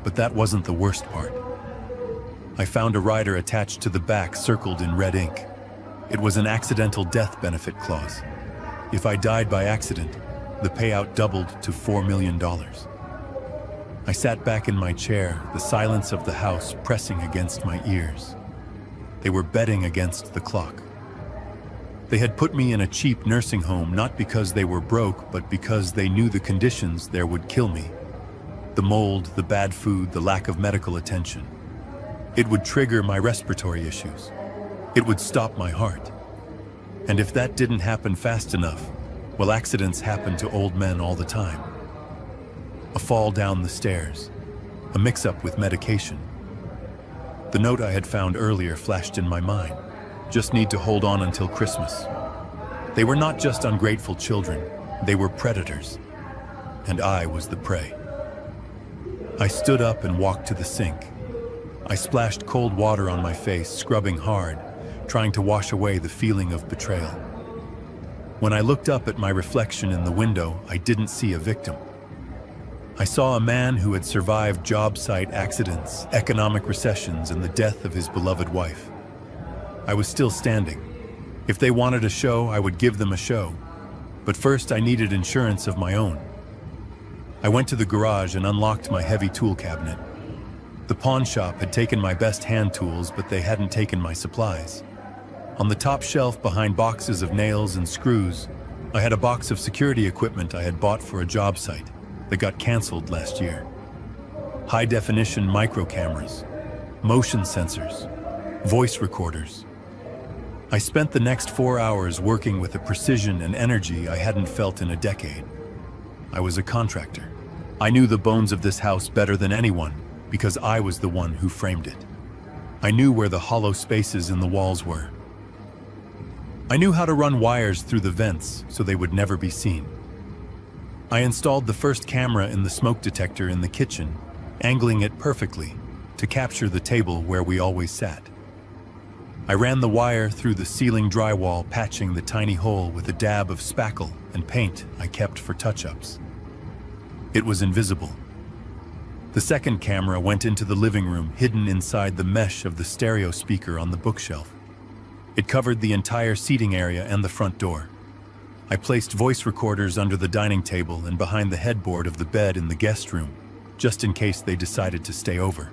But that wasn't the worst part. I found a rider attached to the back circled in red ink. It was an accidental death benefit clause. If I died by accident, the payout doubled to $4 million. I sat back in my chair, the silence of the house pressing against my ears. They were betting against the clock. They had put me in a cheap nursing home not because they were broke, but because they knew the conditions there would kill me. The mold, the bad food, the lack of medical attention. It would trigger my respiratory issues. It would stop my heart. And if that didn't happen fast enough, well, accidents happen to old men all the time. A fall down the stairs, a mix-up with medication. The note I had found earlier flashed in my mind. Just need to hold on until Christmas. They were not just ungrateful children, they were predators. And I was the prey. I stood up and walked to the sink. I splashed cold water on my face, scrubbing hard, trying to wash away the feeling of betrayal. When I looked up at my reflection in the window, I didn't see a victim. I saw a man who had survived job site accidents, economic recessions, and the death of his beloved wife. I was still standing. If they wanted a show, I would give them a show. But first, I needed insurance of my own. I went to the garage and unlocked my heavy tool cabinet. The pawn shop had taken my best hand tools, but they hadn't taken my supplies. On the top shelf behind boxes of nails and screws, I had a box of security equipment I had bought for a job site that got canceled last year. High-definition micro cameras, motion sensors, voice recorders. I spent the next 4 hours working with a precision and energy I hadn't felt in a decade. I was a contractor. I knew the bones of this house better than anyone because I was the one who framed it. I knew where the hollow spaces in the walls were. I knew how to run wires through the vents so they would never be seen. I installed the first camera in the smoke detector in the kitchen, angling it perfectly to capture the table where we always sat. I ran the wire through the ceiling drywall, patching the tiny hole with a dab of spackle and paint I kept for touch-ups. It was invisible. The second camera went into the living room, hidden inside the mesh of the stereo speaker on the bookshelf. It covered the entire seating area and the front door. I placed voice recorders under the dining table and behind the headboard of the bed in the guest room, just in case they decided to stay over.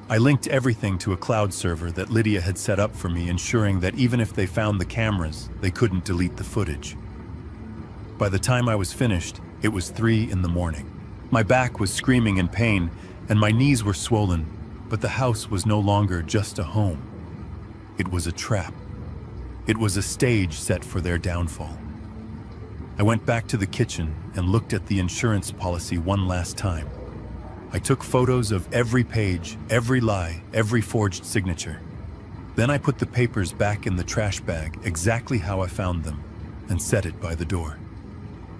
I linked everything to a cloud server that Lydia had set up for me, ensuring that even if they found the cameras, they couldn't delete the footage. By the time I was finished, it was 3 in the morning. My back was screaming in pain, and my knees were swollen, but the house was no longer just a home. It was a trap. It was a stage set for their downfall. I went back to the kitchen and looked at the insurance policy one last time. I took photos of every page, every lie, every forged signature. Then I put the papers back in the trash bag exactly how I found them and set it by the door.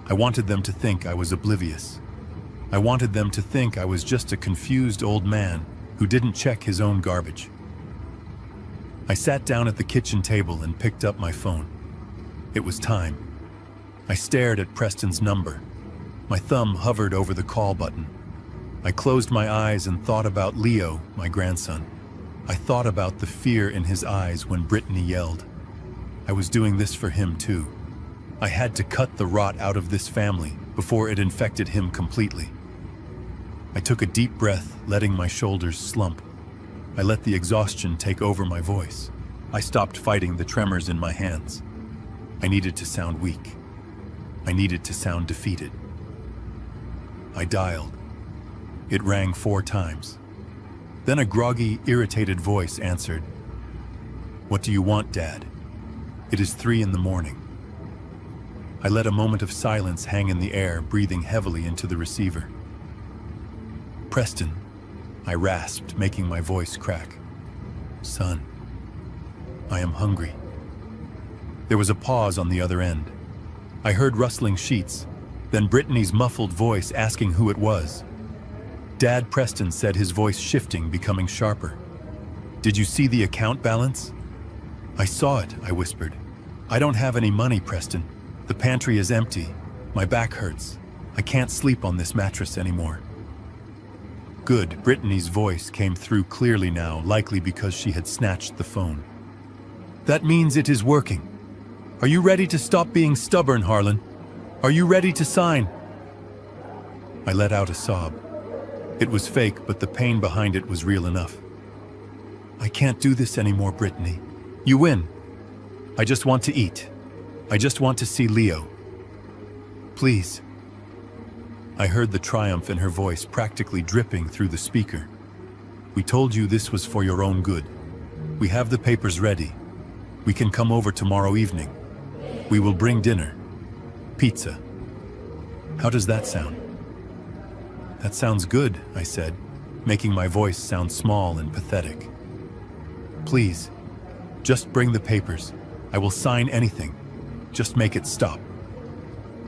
I wanted them to think I was oblivious. I wanted them to think I was just a confused old man who didn't check his own garbage. I sat down at the kitchen table and picked up my phone. It was time. I stared at Preston's number. My thumb hovered over the call button. I closed my eyes and thought about Leo, my grandson. I thought about the fear in his eyes when Brittany yelled. I was doing this for him too. I had to cut the rot out of this family before it infected him completely. I took a deep breath, letting my shoulders slump. I let the exhaustion take over my voice. I stopped fighting the tremors in my hands. I needed to sound weak. I needed to sound defeated. I dialed. It rang 4 times. Then a groggy, irritated voice answered. "What do you want, Dad? It is 3 in the morning." I let a moment of silence hang in the air, breathing heavily into the receiver. "Preston," I rasped, making my voice crack. "Son, I am hungry." There was a pause on the other end. I heard rustling sheets, then Brittany's muffled voice asking who it was. "Dad," Preston said, his voice shifting, becoming sharper. "Did you see the account balance?" "I saw it," I whispered. "I don't have any money, Preston. The pantry is empty. My back hurts. I can't sleep on this mattress anymore." "Good." Brittany's voice came through clearly now, likely because she had snatched the phone. "That means it is working. Are you ready to stop being stubborn, Harlan? Are you ready to sign?" I let out a sob. It was fake, but the pain behind it was real enough. "I can't do this anymore, Brittany. You win. I just want to eat. I just want to see Leo. Please." I heard the triumph in her voice, practically dripping through the speaker. "We told you this was for your own good. We have the papers ready. We can come over tomorrow evening. We will bring dinner. Pizza. How does that sound?" "That sounds good," I said, making my voice sound small and pathetic. "Please, just bring the papers. I will sign anything. Just make it stop."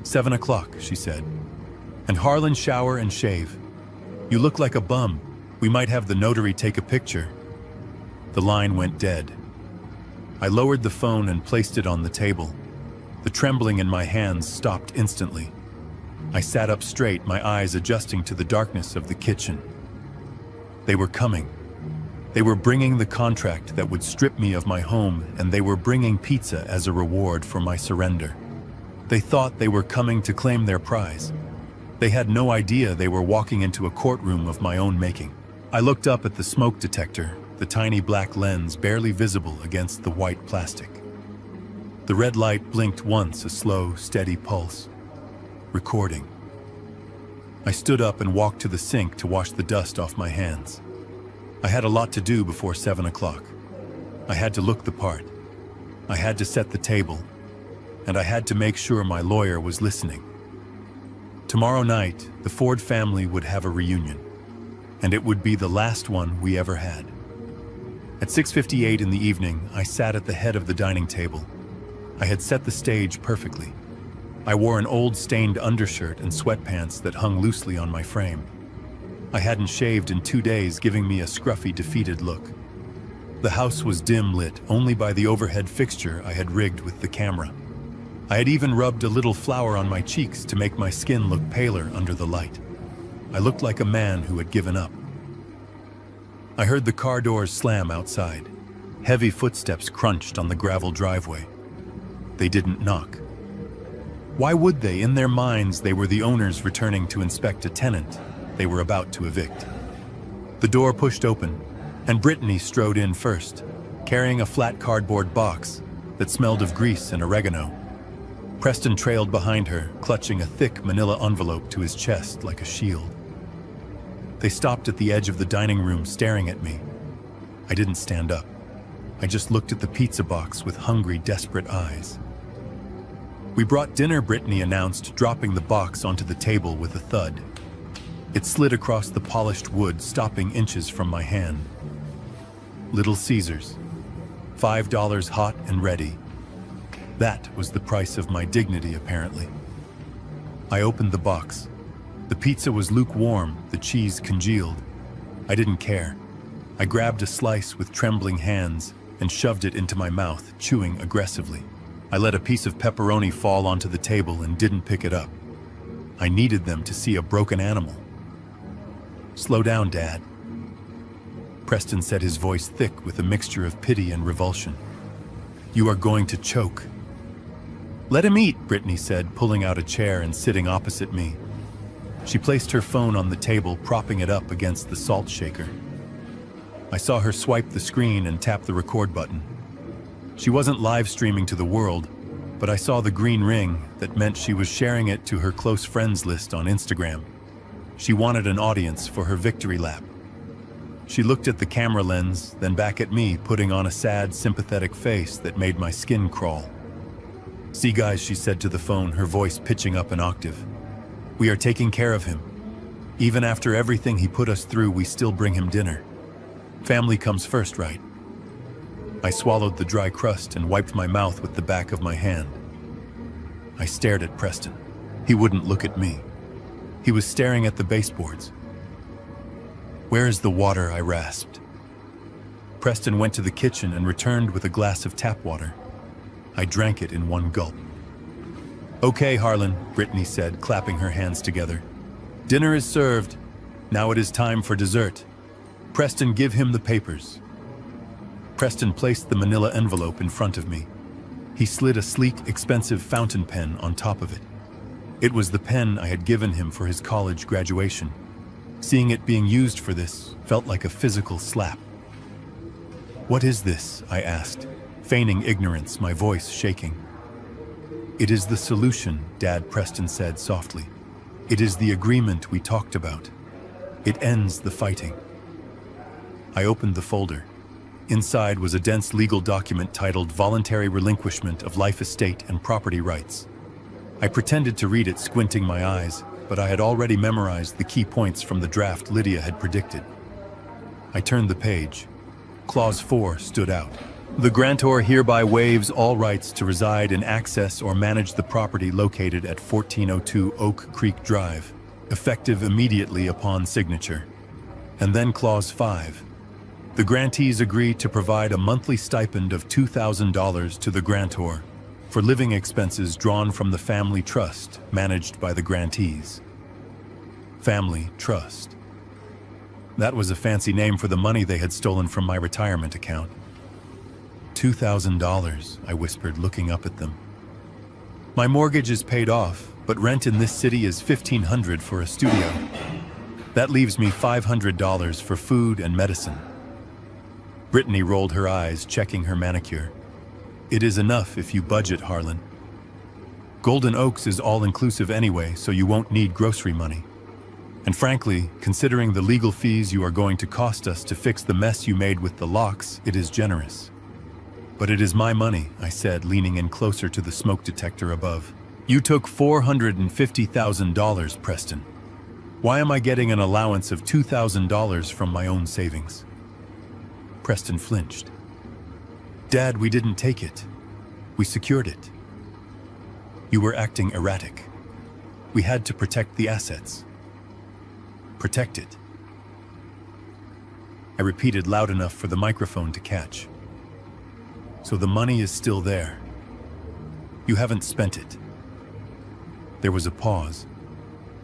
7 o'clock, she said. "And Harlan, shower and shave. You look like a bum. We might have the notary take a picture." The line went dead. I lowered the phone and placed it on the table. The trembling in my hands stopped instantly. I sat up straight, my eyes adjusting to the darkness of the kitchen. They were coming. They were bringing the contract that would strip me of my home, and they were bringing pizza as a reward for my surrender. They thought they were coming to claim their prize. They had no idea they were walking into a courtroom of my own making. I looked up at the smoke detector, the tiny black lens barely visible against the white plastic. The red light blinked once, a slow, steady pulse. Recording. I stood up and walked to the sink to wash the dust off my hands. I had a lot to do before 7 o'clock. I had to look the part. I had to set the table. And I had to make sure my lawyer was listening. Tomorrow night, the Ford family would have a reunion. And it would be the last one we ever had. At 6:58 in the evening, I sat at the head of the dining table. I had set the stage perfectly. I wore an old stained undershirt and sweatpants that hung loosely on my frame. I hadn't shaved in 2 days, giving me a scruffy, defeated look. The house was dim lit only by the overhead fixture I had rigged with the camera. I had even rubbed a little flour on my cheeks to make my skin look paler under the light. I looked like a man who had given up. I heard the car doors slam outside. Heavy footsteps crunched on the gravel driveway. They didn't knock. Why would they? In their minds, they were the owners returning to inspect a tenant they were about to evict. The door pushed open, and Brittany strode in first, carrying a flat cardboard box that smelled of grease and oregano. Preston trailed behind her, clutching a thick manila envelope to his chest like a shield. They stopped at the edge of the dining room, staring at me. I didn't stand up. I just looked at the pizza box with hungry, desperate eyes. "We brought dinner," Brittany announced, dropping the box onto the table with a thud. It slid across the polished wood, stopping inches from my hand. Little Caesars. $5 hot and ready. That was the price of my dignity, apparently. I opened the box. The pizza was lukewarm, the cheese congealed. I didn't care. I grabbed a slice with trembling hands and shoved it into my mouth, chewing aggressively. I let a piece of pepperoni fall onto the table and didn't pick it up. I needed them to see a broken animal. "Slow down, Dad." Preston said, his voice thick with a mixture of pity and revulsion. "You are going to choke." "Let him eat," Brittany said, pulling out a chair and sitting opposite me. She placed her phone on the table, propping it up against the salt shaker. I saw her swipe the screen and tap the record button. She wasn't live streaming to the world, but I saw the green ring that meant she was sharing it to her close friends list on Instagram. She wanted an audience for her victory lap. She looked at the camera lens, then back at me, putting on a sad, sympathetic face that made my skin crawl. "See, guys," she said to the phone, her voice pitching up an octave. "We are taking care of him. Even after everything he put us through, we still bring him dinner. Family comes first, right?" I swallowed the dry crust and wiped my mouth with the back of my hand. I stared at Preston. He wouldn't look at me. He was staring at the baseboards. "Where is the water?" I rasped. Preston went to the kitchen and returned with a glass of tap water. I drank it in one gulp. "Okay, Harlan," Brittany said, clapping her hands together. "Dinner is served. Now it is time for dessert. Preston, give him the papers." Preston placed the manila envelope in front of me. He slid a sleek, expensive fountain pen on top of it. It was the pen I had given him for his college graduation. Seeing it being used for this felt like a physical slap. "What is this?" I asked, feigning ignorance, my voice shaking. "It is the solution," Dad, Preston said softly. "It is the agreement we talked about. It ends the fighting." I opened the folder. Inside was a dense legal document titled Voluntary Relinquishment of Life Estate and Property Rights. I pretended to read it, squinting my eyes, but I had already memorized the key points from the draft Lydia had predicted. I turned the page. Clause 4 stood out. "The grantor hereby waives all rights to reside in, access, or manage the property located at 1402 Oak Creek Drive, effective immediately upon signature." And then Clause 5. "The grantees agree to provide a monthly stipend of $2,000 to the grantor for living expenses drawn from the family trust managed by the grantees." Family trust. That was a fancy name for the money they had stolen from my retirement account. $2,000, I whispered, looking up at them. "My mortgage is paid off, but rent in this city is $1,500 for a studio. That leaves me $500 for food and medicine." Brittany rolled her eyes, checking her manicure. "It is enough if you budget, Harlan. Golden Oaks is all-inclusive anyway, so you won't need grocery money. And frankly, considering the legal fees you are going to cost us to fix the mess you made with the locks, it is generous." "But it is my money," I said, leaning in closer to the smoke detector above. "You took $450,000, Preston. Why am I getting an allowance of $2,000 from my own savings?" Preston flinched. "Dad, we didn't take it. We secured it. You were acting erratic. We had to protect the assets." "Protect it?" I repeated loud enough for the microphone to catch. "So the money is still there. You haven't spent it." There was a pause,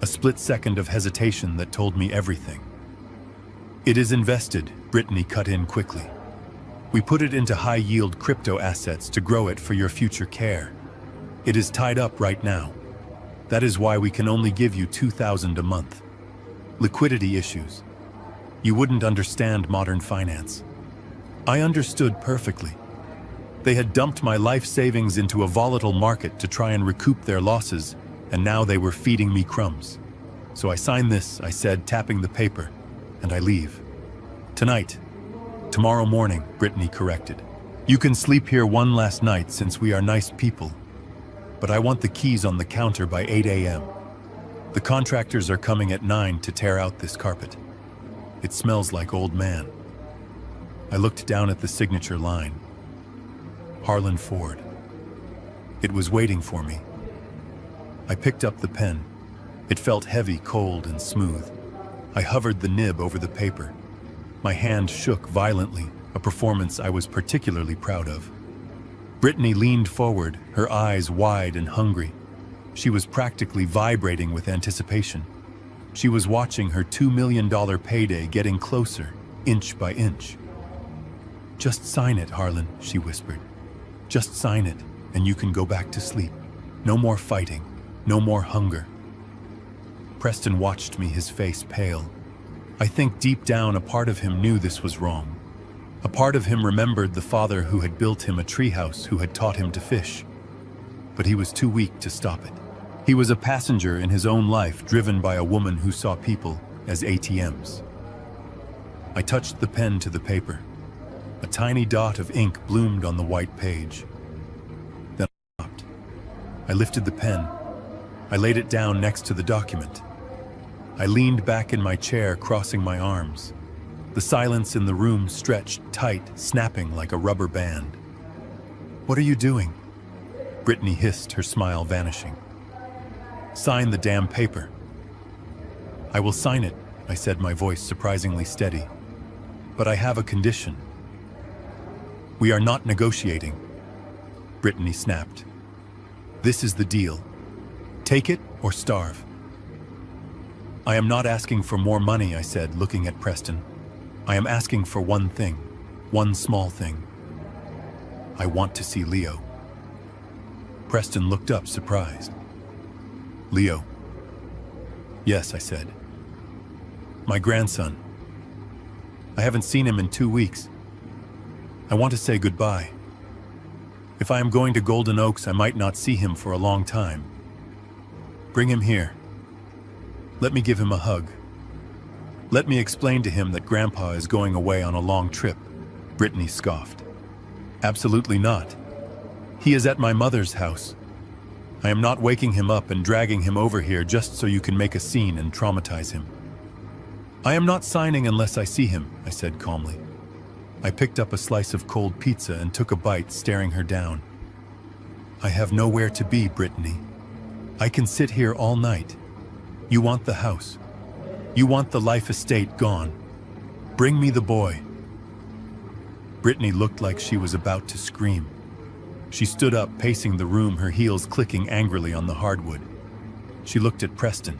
a split second of hesitation that told me everything. "It is invested," Brittany cut in quickly. "We put it into high-yield crypto assets to grow it for your future care. It is tied up right now. That is why we can only give you $2,000 a month. Liquidity issues. You wouldn't understand modern finance." I understood perfectly. They had dumped my life savings into a volatile market to try and recoup their losses, and now they were feeding me crumbs. "So I sign this," I said, tapping the paper, "and I leave. Tonight. Tomorrow morning," Brittany corrected. "You can sleep here one last night since we are nice people. But I want the keys on the counter by 8 a.m. The contractors are coming at 9 to tear out this carpet. It smells like old man." I looked down at the signature line. Harlan Ford. It was waiting for me. I picked up the pen. It felt heavy, cold, and smooth. I hovered the nib over the paper. My hand shook violently, a performance I was particularly proud of. Brittany leaned forward, her eyes wide and hungry. She was practically vibrating with anticipation. She was watching her $2 million payday getting closer, inch by inch. "Just sign it, Harlan," she whispered. "Just sign it, and you can go back to sleep. No more fighting, no more hunger." Preston watched me, his face pale. I think deep down a part of him knew this was wrong. A part of him remembered the father who had built him a treehouse, who had taught him to fish. But he was too weak to stop it. He was a passenger in his own life, driven by a woman who saw people as ATMs. I touched the pen to the paper. A tiny dot of ink bloomed on the white page. Then I stopped. I lifted the pen. I laid it down next to the document. I leaned back in my chair, crossing my arms. The silence in the room stretched tight, snapping like a rubber band. "What are you doing?" Brittany hissed, her smile vanishing. "Sign the damn paper." "I will sign it," I said, my voice surprisingly steady. "But I have a condition." "We are not negotiating," Brittany snapped. "This is the deal. Take it or starve." "I am not asking for more money," I said, looking at Preston. "I am asking for one thing, one small thing. I want to see Leo." Preston looked up, surprised. "Leo?" "Yes," I said. "My grandson. I haven't seen him in 2 weeks. I want to say goodbye. If I am going to Golden Oaks, I might not see him for a long time. Bring him here. Let me give him a hug. Let me explain to him that Grandpa is going away on a long trip." Brittany scoffed. "Absolutely not. He is at my mother's house. I am not waking him up and dragging him over here just so you can make a scene and traumatize him." "I am not signing unless I see him," I said calmly. I picked up a slice of cold pizza and took a bite, staring her down. "I have nowhere to be, Brittany. I can sit here all night. You want the house. You want the life estate gone. Bring me the boy." Brittany looked like she was about to scream. She stood up, pacing the room, her heels clicking angrily on the hardwood. She looked at Preston.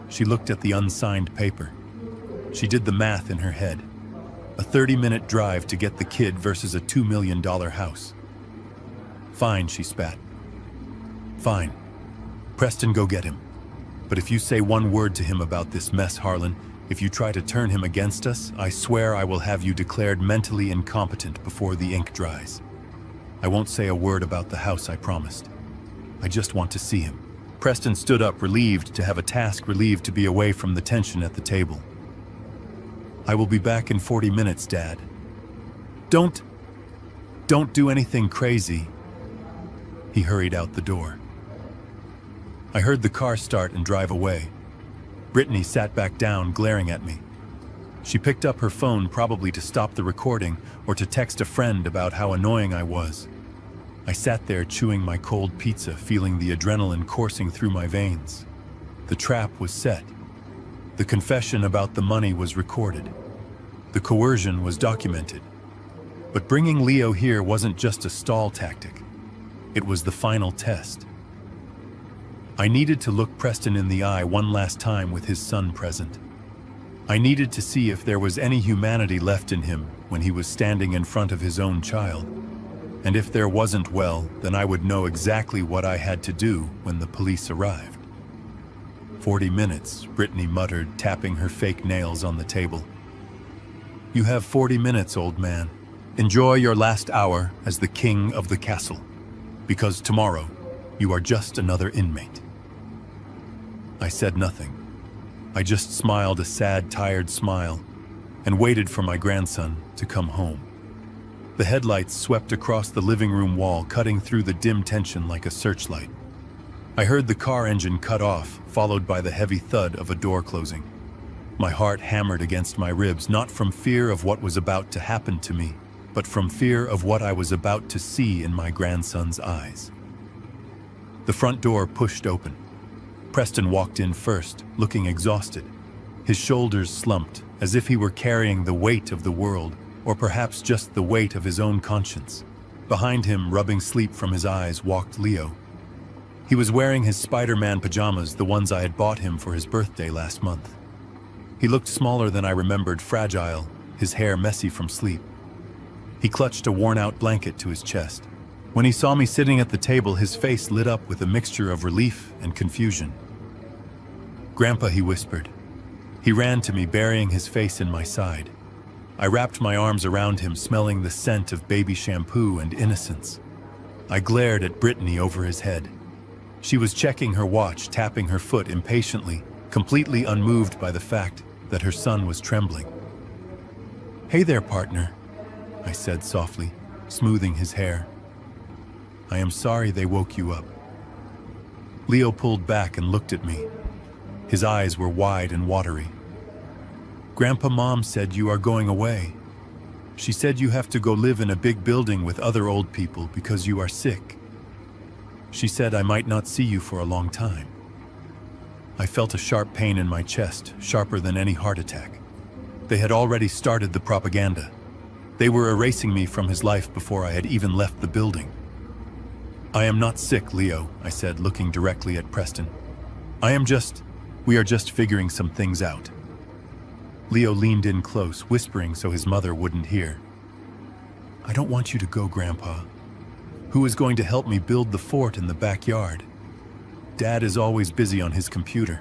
She looked at the unsigned paper. She did the math in her head. A 30-minute drive to get the kid versus a $2 million house. "Fine," she spat. "Fine. Preston, go get him. But if you say one word to him about this mess, Harlan, if you try to turn him against us, I swear I will have you declared mentally incompetent before the ink dries. I won't say a word about the house, I promised. I just want to see him." Preston stood up, relieved to have a task, relieved to be away from the tension at the table. "I will be back in 40 minutes, Dad. Don't do anything crazy." He hurried out the door. I heard the car start and drive away. Brittany sat back down, glaring at me. She picked up her phone, probably to stop the recording or to text a friend about how annoying I was. I sat there chewing my cold pizza, feeling the adrenaline coursing through my veins. The trap was set. The confession about the money was recorded. The coercion was documented. But bringing Leo here wasn't just a stall tactic. It was the final test. I needed to look Preston in the eye one last time with his son present. I needed to see if there was any humanity left in him when he was standing in front of his own child. And if there wasn't, well, then I would know exactly what I had to do when the police arrived. 40 minutes, Brittany muttered, tapping her fake nails on the table. "You have 40 minutes, old man. Enjoy your last hour as the king of the castle, because tomorrow you are just another inmate." I said nothing. I just smiled a sad, tired smile and waited for my grandson to come home. The headlights swept across the living room wall, cutting through the dim tension like a searchlight. I heard the car engine cut off, followed by the heavy thud of a door closing. My heart hammered against my ribs, not from fear of what was about to happen to me, but from fear of what I was about to see in my grandson's eyes. The front door pushed open. Preston walked in first, looking exhausted. His shoulders slumped, as if he were carrying the weight of the world, or perhaps just the weight of his own conscience. Behind him, rubbing sleep from his eyes, walked Leo. He was wearing his Spider-Man pajamas, the ones I had bought him for his birthday last month. He looked smaller than I remembered, fragile, his hair messy from sleep. He clutched a worn-out blanket to his chest. When he saw me sitting at the table, his face lit up with a mixture of relief and confusion. "Grandpa," he whispered. He ran to me, burying his face in my side. I wrapped my arms around him, smelling the scent of baby shampoo and innocence. I glared at Brittany over his head. She was checking her watch, tapping her foot impatiently, completely unmoved by the fact that her son was trembling. "Hey there, partner," I said softly, smoothing his hair. "I am sorry they woke you up." Leo pulled back and looked at me. His eyes were wide and watery. "Grandpa, Mom said you are going away. She said you have to go live in a big building with other old people because you are sick. She said I might not see you for a long time." I felt a sharp pain in my chest, sharper than any heart attack. They had already started the propaganda. They were erasing me from his life before I had even left the building. "I am not sick, Leo," I said, looking directly at Preston. We are just figuring some things out." Leo leaned in close, whispering so his mother wouldn't hear. "I don't want you to go, Grandpa. Who is going to help me build the fort in the backyard? Dad is always busy on his computer."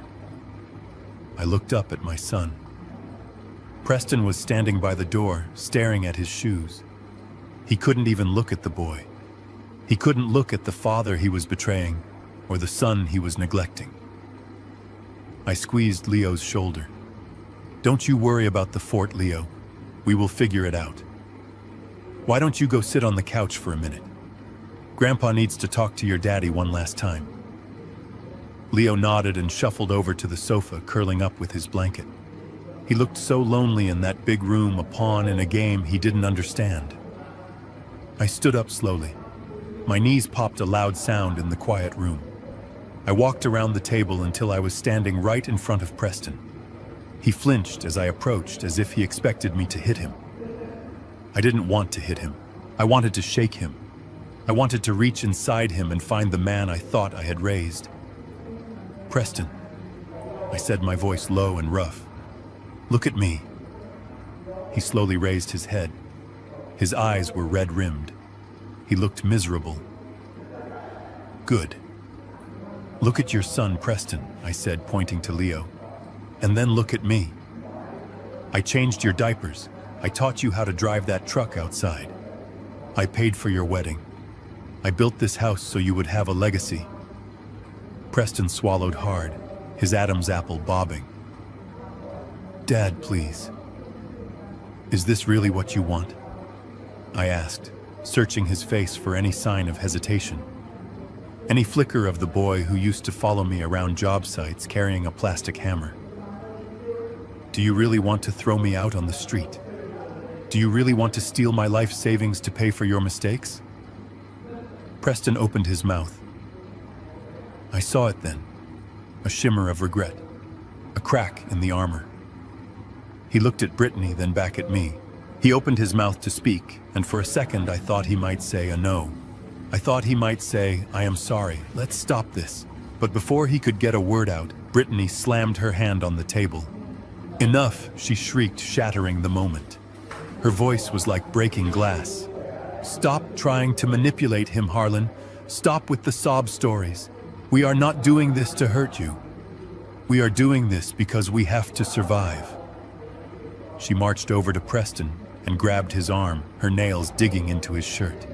I looked up at my son. Preston was standing by the door, staring at his shoes. He couldn't even look at the boy. He couldn't look at the father he was betraying, or the son he was neglecting. I squeezed Leo's shoulder. "Don't you worry about the fort, Leo. We will figure it out. Why don't you go sit on the couch for a minute? Grandpa needs to talk to your daddy one last time." Leo nodded and shuffled over to the sofa, curling up with his blanket. He looked so lonely in that big room, a pawn in a game he didn't understand. I stood up slowly. My knees popped a loud sound in the quiet room. I walked around the table until I was standing right in front of Preston. He flinched as I approached, as if he expected me to hit him. I didn't want to hit him. I wanted to shake him. I wanted to reach inside him and find the man I thought I had raised. "Preston," I said, my voice low and rough. "Look at me." He slowly raised his head. His eyes were red-rimmed. He looked miserable. "Good. Look at your son, Preston," I said, pointing to Leo. "And then look at me. I changed your diapers. I taught you how to drive that truck outside. I paid for your wedding. I built this house so you would have a legacy." Preston swallowed hard, his Adam's apple bobbing. "Dad, please. Is this really what you want?" I asked, searching his face for any sign of hesitation. Any flicker of the boy who used to follow me around job sites carrying a plastic hammer. "Do you really want to throw me out on the street? Do you really want to steal my life savings to pay for your mistakes?" Preston opened his mouth. I saw it then, a shimmer of regret, a crack in the armor. He looked at Brittany, then back at me. He opened his mouth to speak, and for a second I thought he might say a no. I thought he might say, "I am sorry, let's stop this." But before he could get a word out, Brittany slammed her hand on the table. "Enough," she shrieked, shattering the moment. Her voice was like breaking glass. "Stop trying to manipulate him, Harlan. Stop with the sob stories. We are not doing this to hurt you. We are doing this because we have to survive." She marched over to Preston and grabbed his arm, her nails digging into his shirt.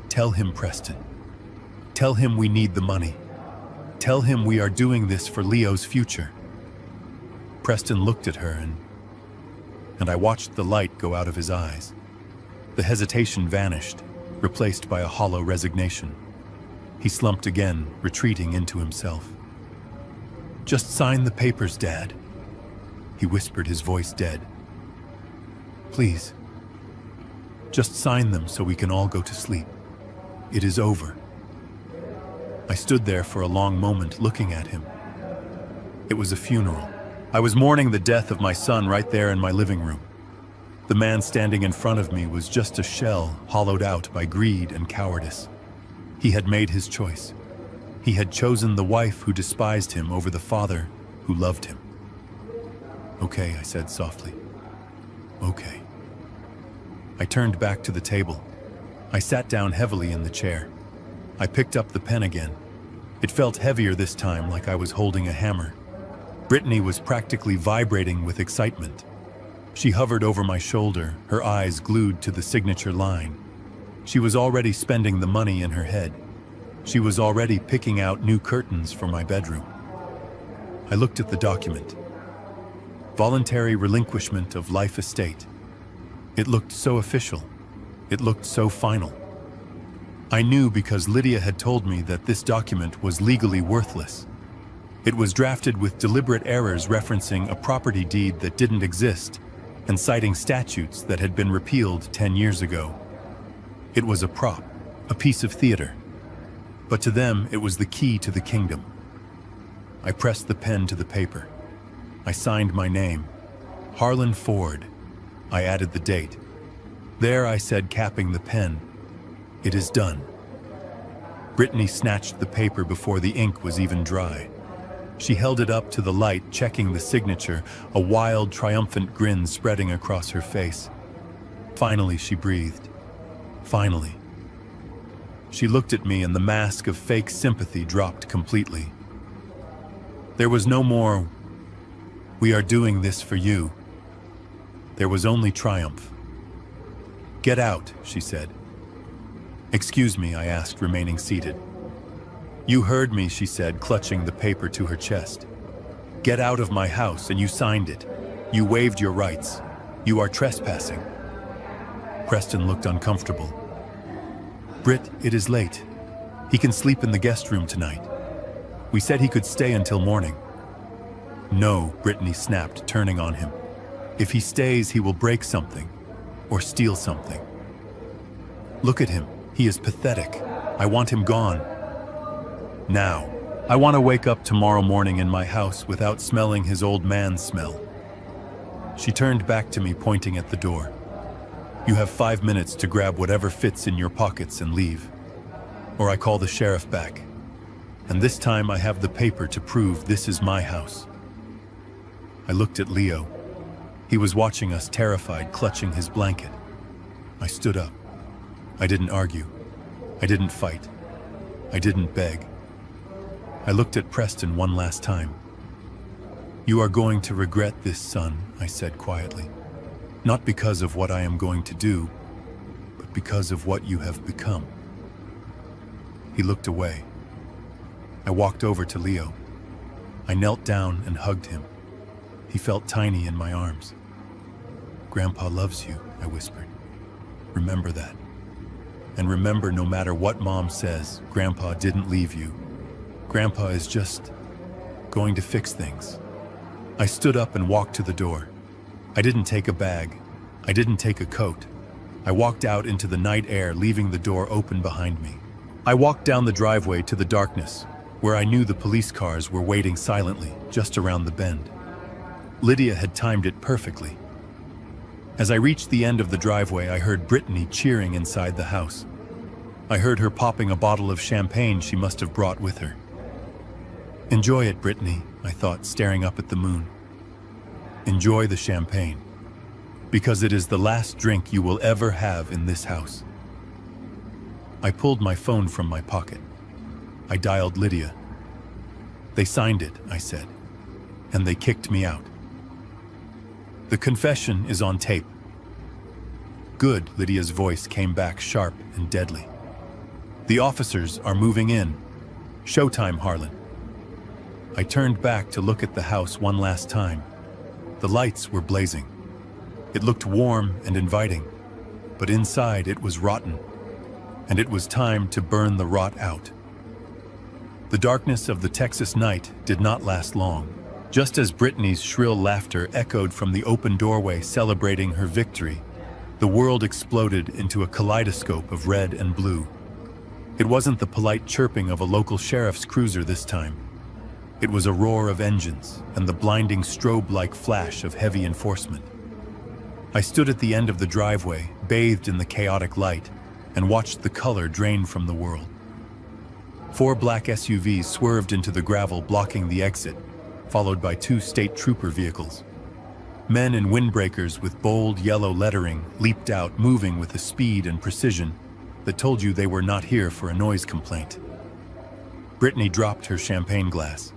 "Tell him, Preston. Tell him we need the money. Tell him we are doing this for Leo's future." Preston looked at her and I watched the light go out of his eyes. The hesitation vanished, replaced by a hollow resignation. He slumped again, retreating into himself. "Just sign the papers, Dad," he whispered, his voice dead. "Please. Just sign them so we can all go to sleep. It is over." I stood there for a long moment looking at him. It was a funeral. I was mourning the death of my son right there in my living room. The man standing in front of me was just a shell hollowed out by greed and cowardice. He had made his choice. He had chosen the wife who despised him over the father who loved him. "Okay," I said softly. "Okay." I turned back to the table. I sat down heavily in the chair. I picked up the pen again. It felt heavier this time, like I was holding a hammer. Brittany was practically vibrating with excitement. She hovered over my shoulder, her eyes glued to the signature line. She was already spending the money in her head. She was already picking out new curtains for my bedroom. I looked at the document. Voluntary relinquishment of life estate. It looked so official. It looked so final. I knew because Lydia had told me that this document was legally worthless. It was drafted with deliberate errors referencing a property deed that didn't exist and citing statutes that had been repealed 10 years ago. It was a prop, a piece of theater. But to them, it was the key to the kingdom. I pressed the pen to the paper. I signed my name, Harlan Ford. I added the date. There I said, capping the pen, "It is done." Brittany snatched the paper before the ink was even dry. She held it up to the light, checking the signature, a wild, triumphant grin spreading across her face. Finally, she breathed. Finally. She looked at me and the mask of fake sympathy dropped completely. There was no more, "We are doing this for you." There was only triumph. "Get out," she said. "Excuse me," I asked, remaining seated. "You heard me," she said, clutching the paper to her chest. "Get out of my house, and you signed it. You waived your rights. You are trespassing." Preston looked uncomfortable. "Britt, it is late. He can sleep in the guest room tonight. We said he could stay until morning." "No," Brittany snapped, turning on him. "If he stays, he will break something, or steal something. Look at him. He is pathetic. I want him gone. Now. I want to wake up tomorrow morning in my house without smelling his old man smell." She turned back to me, pointing at the door. "You have 5 minutes to grab whatever fits in your pockets and leave. Or I call the sheriff back. And this time I have the paper to prove this is my house." I looked at Leo. He was watching us, terrified, clutching his blanket. I stood up. I didn't argue. I didn't fight. I didn't beg. I looked at Preston one last time. "You are going to regret this, son," I said quietly. "Not because of what I am going to do, but because of what you have become." He looked away. I walked over to Leo. I knelt down and hugged him. He felt tiny in my arms. "Grandpa loves you," I whispered. "Remember that. And remember, no matter what Mom says, Grandpa didn't leave you. Grandpa is just going to fix things." I stood up and walked to the door. I didn't take a bag. I didn't take a coat. I walked out into the night air, leaving the door open behind me. I walked down the driveway to the darkness, where I knew the police cars were waiting silently, just around the bend. Lydia had timed it perfectly. As I reached the end of the driveway, I heard Brittany cheering inside the house. I heard her popping a bottle of champagne she must have brought with her. "Enjoy it, Brittany," I thought, staring up at the moon. "Enjoy the champagne, because it is the last drink you will ever have in this house." I pulled my phone from my pocket. I dialed Lydia. "They signed it," I said, "and they kicked me out. The confession is on tape." "Good," Lydia's voice came back sharp and deadly. "The officers are moving in. Showtime, Harlan." I turned back to look at the house one last time. The lights were blazing. It looked warm and inviting, but inside it was rotten, and it was time to burn the rot out. The darkness of the Texas night did not last long. Just as Brittany's shrill laughter echoed from the open doorway celebrating her victory, the world exploded into a kaleidoscope of red and blue. It wasn't the polite chirping of a local sheriff's cruiser this time. It was a roar of engines and the blinding strobe-like flash of heavy enforcement. I stood at the end of the driveway, bathed in the chaotic light, and watched the color drain from the world. 4 black SUVs swerved into the gravel, blocking the exit, followed by 2 state trooper vehicles. Men in windbreakers with bold yellow lettering leaped out, moving with a speed and precision that told you they were not here for a noise complaint. Brittany dropped her champagne glass.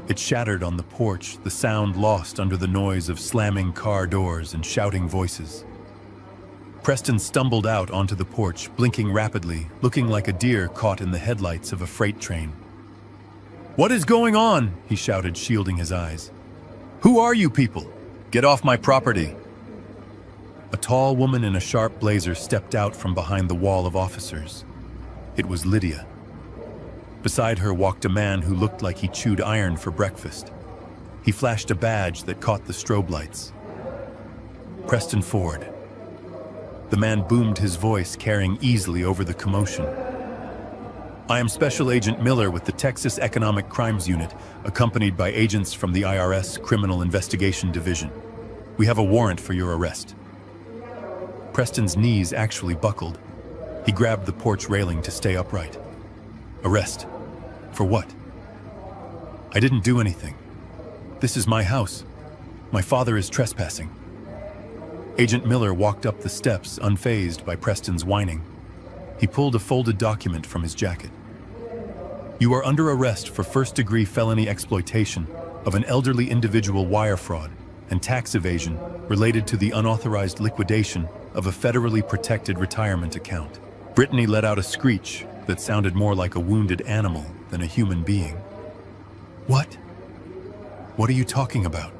It shattered on the porch, the sound lost under the noise of slamming car doors and shouting voices. Preston stumbled out onto the porch, blinking rapidly, looking like a deer caught in the headlights of a freight train. "What is going on?" he shouted, shielding his eyes. "Who are you people? Get off my property!" A tall woman in a sharp blazer stepped out from behind the wall of officers. It was Lydia. Beside her walked a man who looked like he chewed iron for breakfast. He flashed a badge that caught the strobe lights. Preston Ford. The man boomed his voice, carrying easily over the commotion. "I am Special Agent Miller with the Texas Economic Crimes Unit, accompanied by agents from the IRS Criminal Investigation Division. We have a warrant for your arrest." Preston's knees actually buckled. He grabbed the porch railing to stay upright. "Arrest? For what? I didn't do anything. This is my house. My father is trespassing." Agent Miller walked up the steps, unfazed by Preston's whining. He pulled a folded document from his jacket. "You are under arrest for first-degree felony exploitation of an elderly individual wire fraud and tax evasion related to the unauthorized liquidation of a federally protected retirement account." Brittany let out a screech that sounded more like a wounded animal than a human being. "What? What are you talking about?"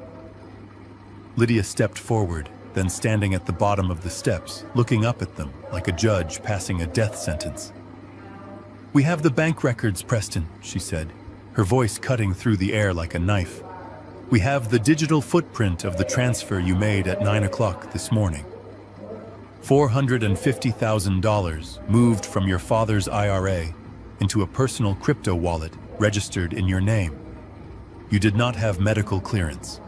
Lydia stepped forward, then standing at the bottom of the steps, looking up at them like a judge passing a death sentence. "We have the bank records, Preston," she said, her voice cutting through the air like a knife. "We have the digital footprint of the transfer you made at 9 o'clock this morning. $450,000 moved from your father's IRA into a personal crypto wallet registered in your name. You did not have medical clearance.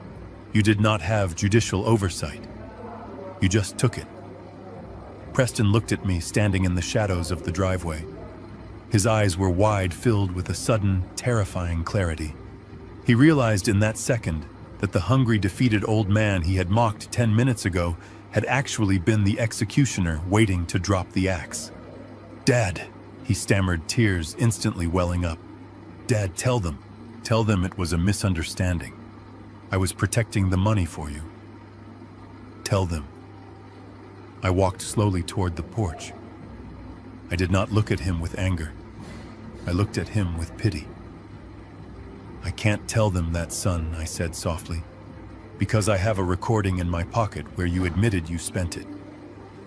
You did not have judicial oversight. You just took it." Preston looked at me standing in the shadows of the driveway. His eyes were wide, filled with a sudden, terrifying clarity. He realized in that second that the hungry, defeated old man he had mocked 10 minutes ago had actually been the executioner waiting to drop the axe. "Dad," he stammered, tears instantly welling up. "Dad, tell them it was a misunderstanding. I was protecting the money for you. Tell them." I walked slowly toward the porch. I did not look at him with anger. I looked at him with pity. "I can't tell them that, son," I said softly, "because I have a recording in my pocket where you admitted you spent it,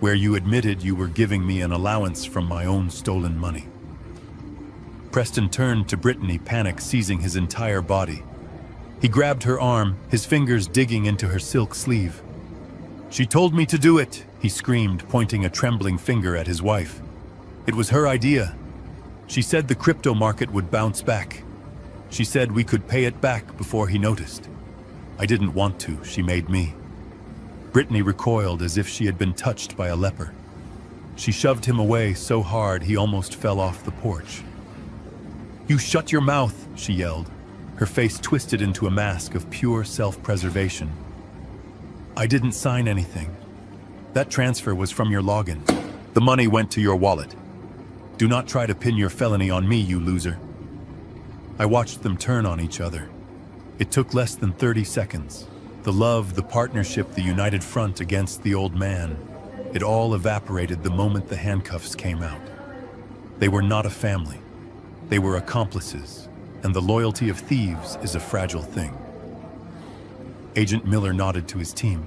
where you admitted you were giving me an allowance from my own stolen money." Preston turned to Brittany, panic seizing his entire body. He grabbed her arm, his fingers digging into her silk sleeve. "She told me to do it," he screamed, pointing a trembling finger at his wife. "It was her idea. She said the crypto market would bounce back. She said we could pay it back before he noticed. I didn't want to, she made me." Brittany recoiled as if she had been touched by a leper. She shoved him away so hard he almost fell off the porch. "You shut your mouth," she yelled, her face twisted into a mask of pure self-preservation. "I didn't sign anything. That transfer was from your login. The money went to your wallet. Do not try to pin your felony on me, you loser." I watched them turn on each other. It took less than 30 seconds. The love, the partnership, the united front against the old man. It all evaporated the moment the handcuffs came out. They were not a family. They were accomplices, and the loyalty of thieves is a fragile thing. Agent Miller nodded to his team.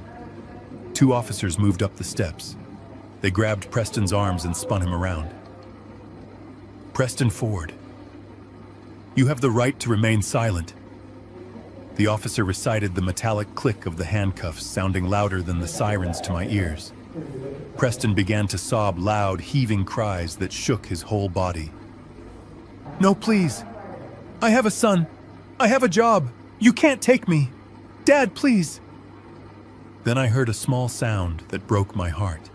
2 officers moved up the steps. They grabbed Preston's arms and spun him around. "Preston Ford, you have the right to remain silent." The officer recited the metallic click of the handcuffs, sounding louder than the sirens to my ears. Preston began to sob loud, heaving cries that shook his whole body. "No, please. I have a son. I have a job. You can't take me. Dad, please." Then I heard a small sound that broke my heart.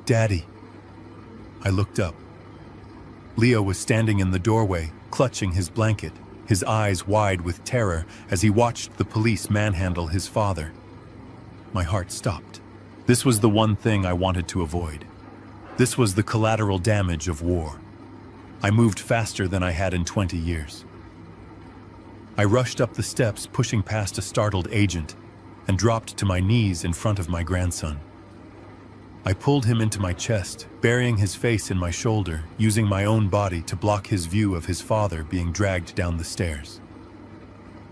"Daddy." I looked up. Leo was standing in the doorway, clutching his blanket, his eyes wide with terror as he watched the police manhandle his father. My heart stopped. This was the one thing I wanted to avoid. This was the collateral damage of war. I moved faster than I had in 20 years. I rushed up the steps, pushing past a startled agent, and dropped to my knees in front of my grandson. I pulled him into my chest, burying his face in my shoulder, using my own body to block his view of his father being dragged down the stairs.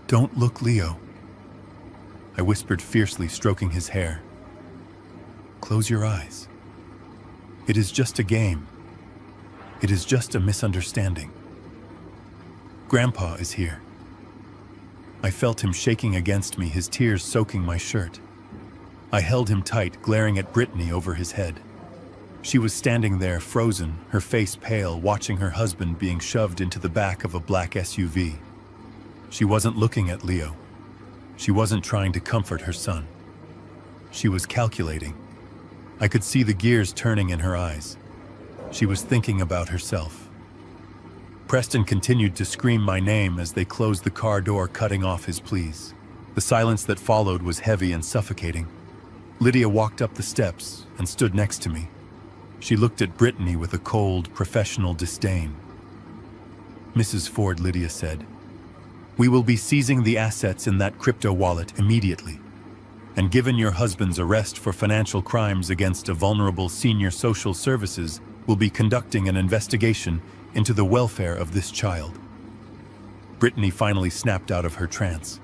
"Don't look, Leo," I whispered fiercely, stroking his hair. "Close your eyes. It is just a game. It is just a misunderstanding. Grandpa is here." I felt him shaking against me, his tears soaking my shirt. I held him tight, glaring at Brittany over his head. She was standing there, frozen, her face pale, watching her husband being shoved into the back of a black SUV. She wasn't looking at Leo. She wasn't trying to comfort her son. She was calculating. I could see the gears turning in her eyes. She was thinking about herself. Preston continued to scream my name as they closed the car door, cutting off his pleas. The silence that followed was heavy and suffocating. Lydia walked up the steps and stood next to me. She looked at Brittany with a cold, professional disdain. "Mrs. Ford," Lydia said, "we will be seizing the assets in that crypto wallet immediately. And given your husband's arrest for financial crimes against a vulnerable senior, social services will be conducting an investigation into the welfare of this child." Brittany finally snapped out of her trance.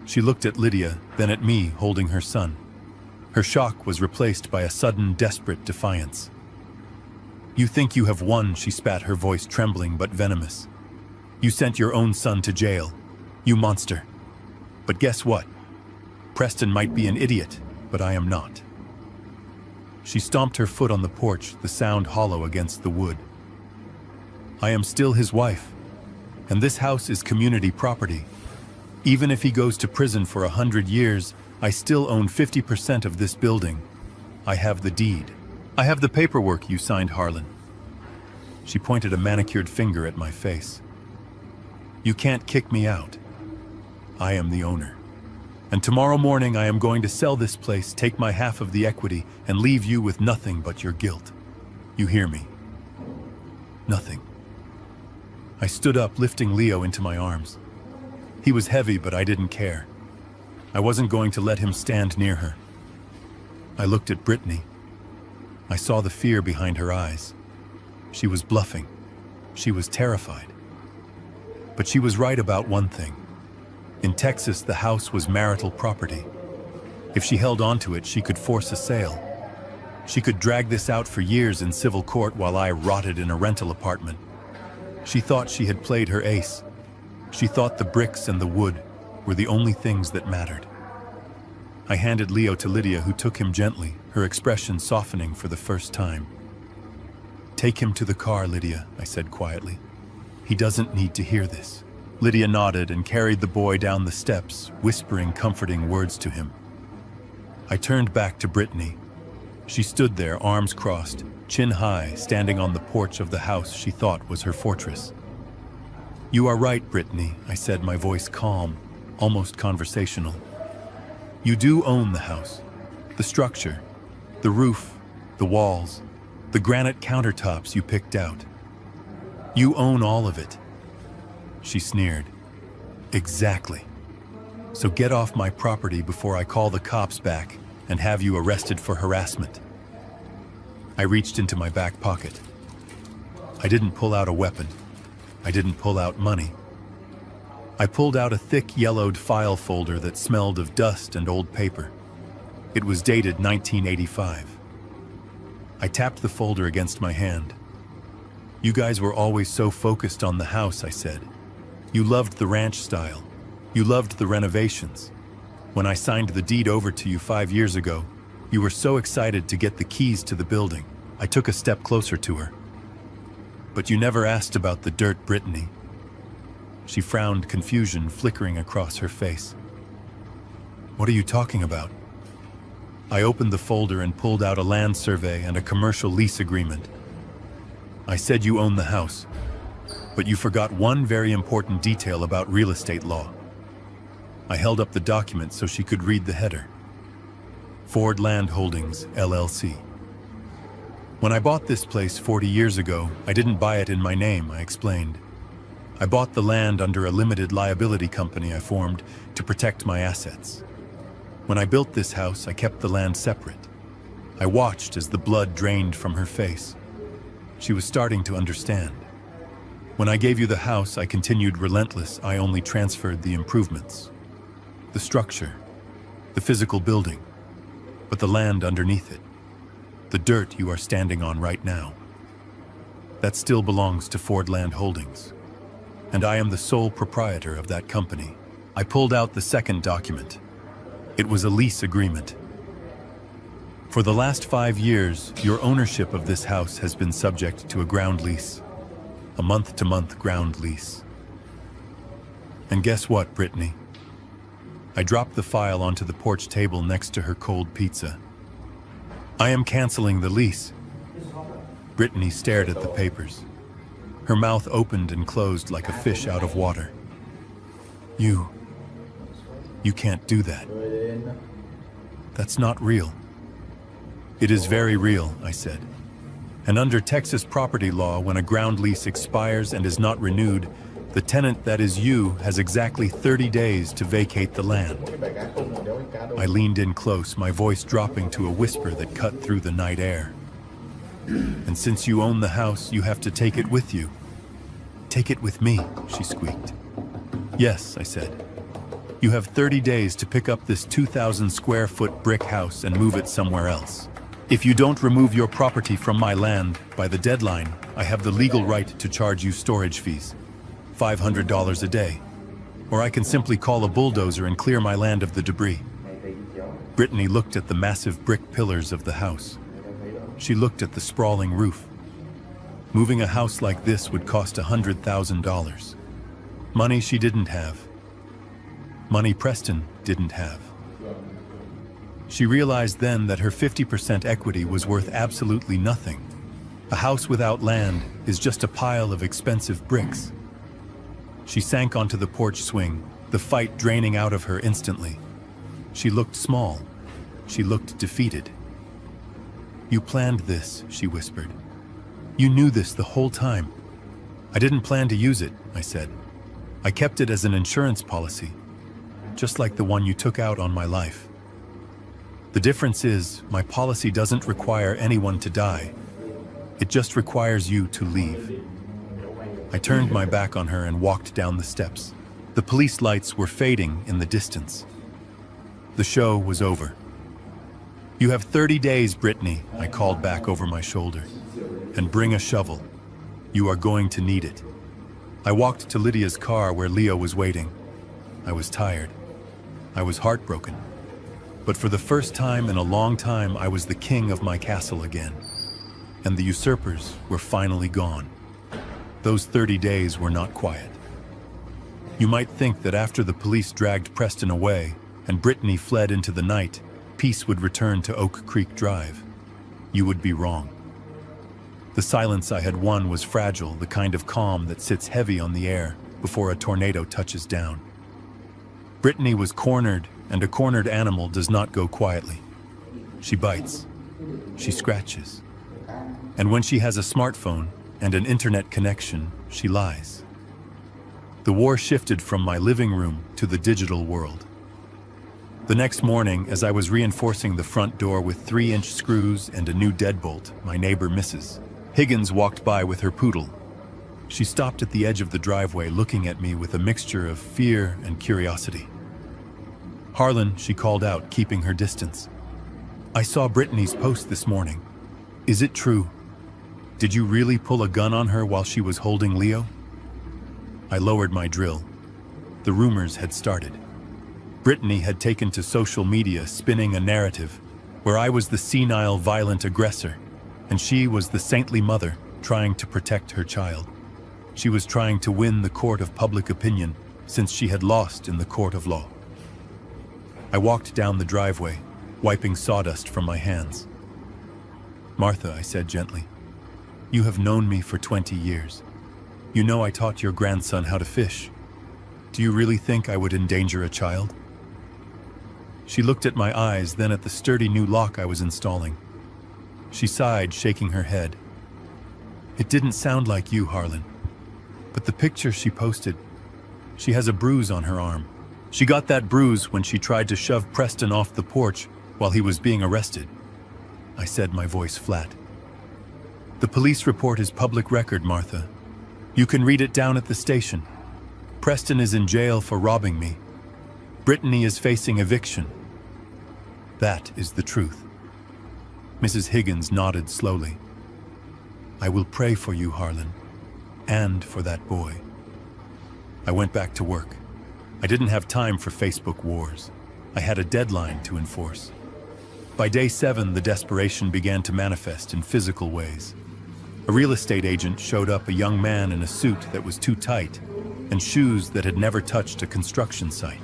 She looked at Lydia, then at me, holding her son. Her shock was replaced by a sudden, desperate defiance. "You think you have won," she spat, her voice trembling but venomous. "You sent your own son to jail, you monster. But guess what? Preston might be an idiot, but I am not." She stomped her foot on the porch, the sound hollow against the wood. "I am still his wife, and this house is community property. Even if he goes to prison for 100 years, I still own 50% of this building. I have the deed. I have the paperwork you signed, Harlan." She pointed a manicured finger at my face. "You can't kick me out. I am the owner. And tomorrow morning I am going to sell this place, take my half of the equity, and leave you with nothing but your guilt. You hear me? Nothing." I stood up, lifting Leo into my arms. He was heavy, but I didn't care. I wasn't going to let him stand near her. I looked at Brittany. I saw the fear behind her eyes. She was bluffing. She was terrified. But she was right about one thing. In Texas, the house was marital property. If she held onto it, she could force a sale. She could drag this out for years in civil court while I rotted in a rental apartment. She thought she had played her ace. She thought the bricks and the wood were the only things that mattered. I handed Leo to Lydia, who took him gently, her expression softening for the first time. "Take him to the car, Lydia," I said quietly. "He doesn't need to hear this." Lydia nodded and carried the boy down the steps, whispering comforting words to him. I turned back to Brittany. She stood there, arms crossed, chin high, standing on the porch of the house she thought was her fortress. "You are right, Brittany," I said, my voice calm, almost conversational. "You do own the house, the structure, the roof, the walls, the granite countertops you picked out. You own all of it." She sneered. "Exactly. So get off my property before I call the cops back and have you arrested for harassment." I reached into my back pocket. I didn't pull out a weapon. I didn't pull out money. I pulled out a thick, yellowed file folder that smelled of dust and old paper. It was dated 1985. I tapped the folder against my hand. "You guys were always so focused on the house," I said. "You loved the ranch style. You loved the renovations. When I signed the deed over to you 5 years ago, you were so excited to get the keys to the building." I took a step closer to her. "But you never asked about the dirt, Brittany." She frowned, confusion flickering across her face. "What are you talking about?" I opened the folder and pulled out a land survey and a commercial lease agreement. "I said you own the house, but you forgot one very important detail about real estate law." I held up the document so she could read the header. "Ford Land Holdings, LLC. When I bought this place 40 years ago, I didn't buy it in my name," I explained. I bought the land under a limited liability company I formed to protect my assets. When I built this house, I kept the land separate. I watched as the blood drained from her face. She was starting to understand. When I gave you the house, I continued relentless. I only transferred the improvements, the structure, the physical building, but the land underneath it, the dirt you are standing on right now, that still belongs to Ford Land Holdings, and I am the sole proprietor of that company. I pulled out the second document. It was a lease agreement. For the last 5 years, your ownership of this house has been subject to a ground lease, a month-to-month ground lease. And guess what, Brittany? I dropped the file onto the porch table next to her cold pizza. I am canceling the lease. Brittany stared at the papers. Her mouth opened and closed like a fish out of water. You can't do that. That's not real. It is very real, I said. And under Texas property law, when a ground lease expires and is not renewed, the tenant, that is you, has exactly 30 days to vacate the land. I leaned in close, my voice dropping to a whisper that cut through the night air. And since you own the house, you have to take it with you. Take it with me, she squeaked. Yes, I said. You have 30 days to pick up this 2,000 square foot brick house and move it somewhere else. If you don't remove your property from my land by the deadline, I have the legal right to charge you storage fees, $500 a day. Or I can simply call a bulldozer and clear my land of the debris. Brittany looked at the massive brick pillars of the house. She looked at the sprawling roof. Moving a house like this would cost $100,000. Money she didn't have. Money Preston didn't have. She realized then that her 50% equity was worth absolutely nothing. A house without land is just a pile of expensive bricks. She sank onto the porch swing, the fight draining out of her instantly. She looked small. She looked defeated. You planned this, she whispered. You knew this the whole time. I didn't plan to use it, I said. I kept it as an insurance policy, just like the one you took out on my life. The difference is, my policy doesn't require anyone to die. It just requires you to leave. I turned my back on her and walked down the steps. The police lights were fading in the distance. The show was over. You have 30 days, Brittany, I called back over my shoulder. And bring a shovel. You are going to need it. I walked to Lydia's car where Leo was waiting. I was tired. I was heartbroken. But for the first time in a long time, I was the king of my castle again. And the usurpers were finally gone. Those 30 days were not quiet. You might think that after the police dragged Preston away and Brittany fled into the night, peace would return to Oak Creek Drive. You would be wrong. The silence I had won was fragile, the kind of calm that sits heavy on the air before a tornado touches down. Brittany was cornered, and a cornered animal does not go quietly. She bites. She scratches. And when she has a smartphone and an internet connection, she lies. The war shifted from my living room to the digital world. The next morning, as I was reinforcing the front door with 3-inch screws and a new deadbolt, my neighbor Mrs. Higgins walked by with her poodle. She stopped at the edge of the driveway, looking at me with a mixture of fear and curiosity. Harlan, she called out, keeping her distance. I saw Brittany's post this morning. Is it true? Did you really pull a gun on her while she was holding Leo? I lowered my drill. The rumors had started. Brittany had taken to social media, spinning a narrative where I was the senile, violent aggressor, and she was the saintly mother trying to protect her child. She was trying to win the court of public opinion since she had lost in the court of law. I walked down the driveway, wiping sawdust from my hands. Martha, I said gently, you have known me for 20 years. You know I taught your grandson how to fish. Do you really think I would endanger a child? She looked at my eyes, then at the sturdy new lock I was installing. She sighed, shaking her head. It didn't sound like you, Harlan. But the picture she posted, she has a bruise on her arm. She got that bruise when she tried to shove Preston off the porch while he was being arrested. I said, my voice flat. The police report is public record, Martha. You can read it down at the station. Preston is in jail for robbing me. Brittany is facing eviction. That is the truth. Mrs. Higgins nodded slowly. I will pray for you, Harlan, and for that boy. I went back to work. I didn't have time for Facebook wars. I had a deadline to enforce. By day 7, the desperation began to manifest in physical ways. A real estate agent showed up, a young man in a suit that was too tight and shoes that had never touched a construction site.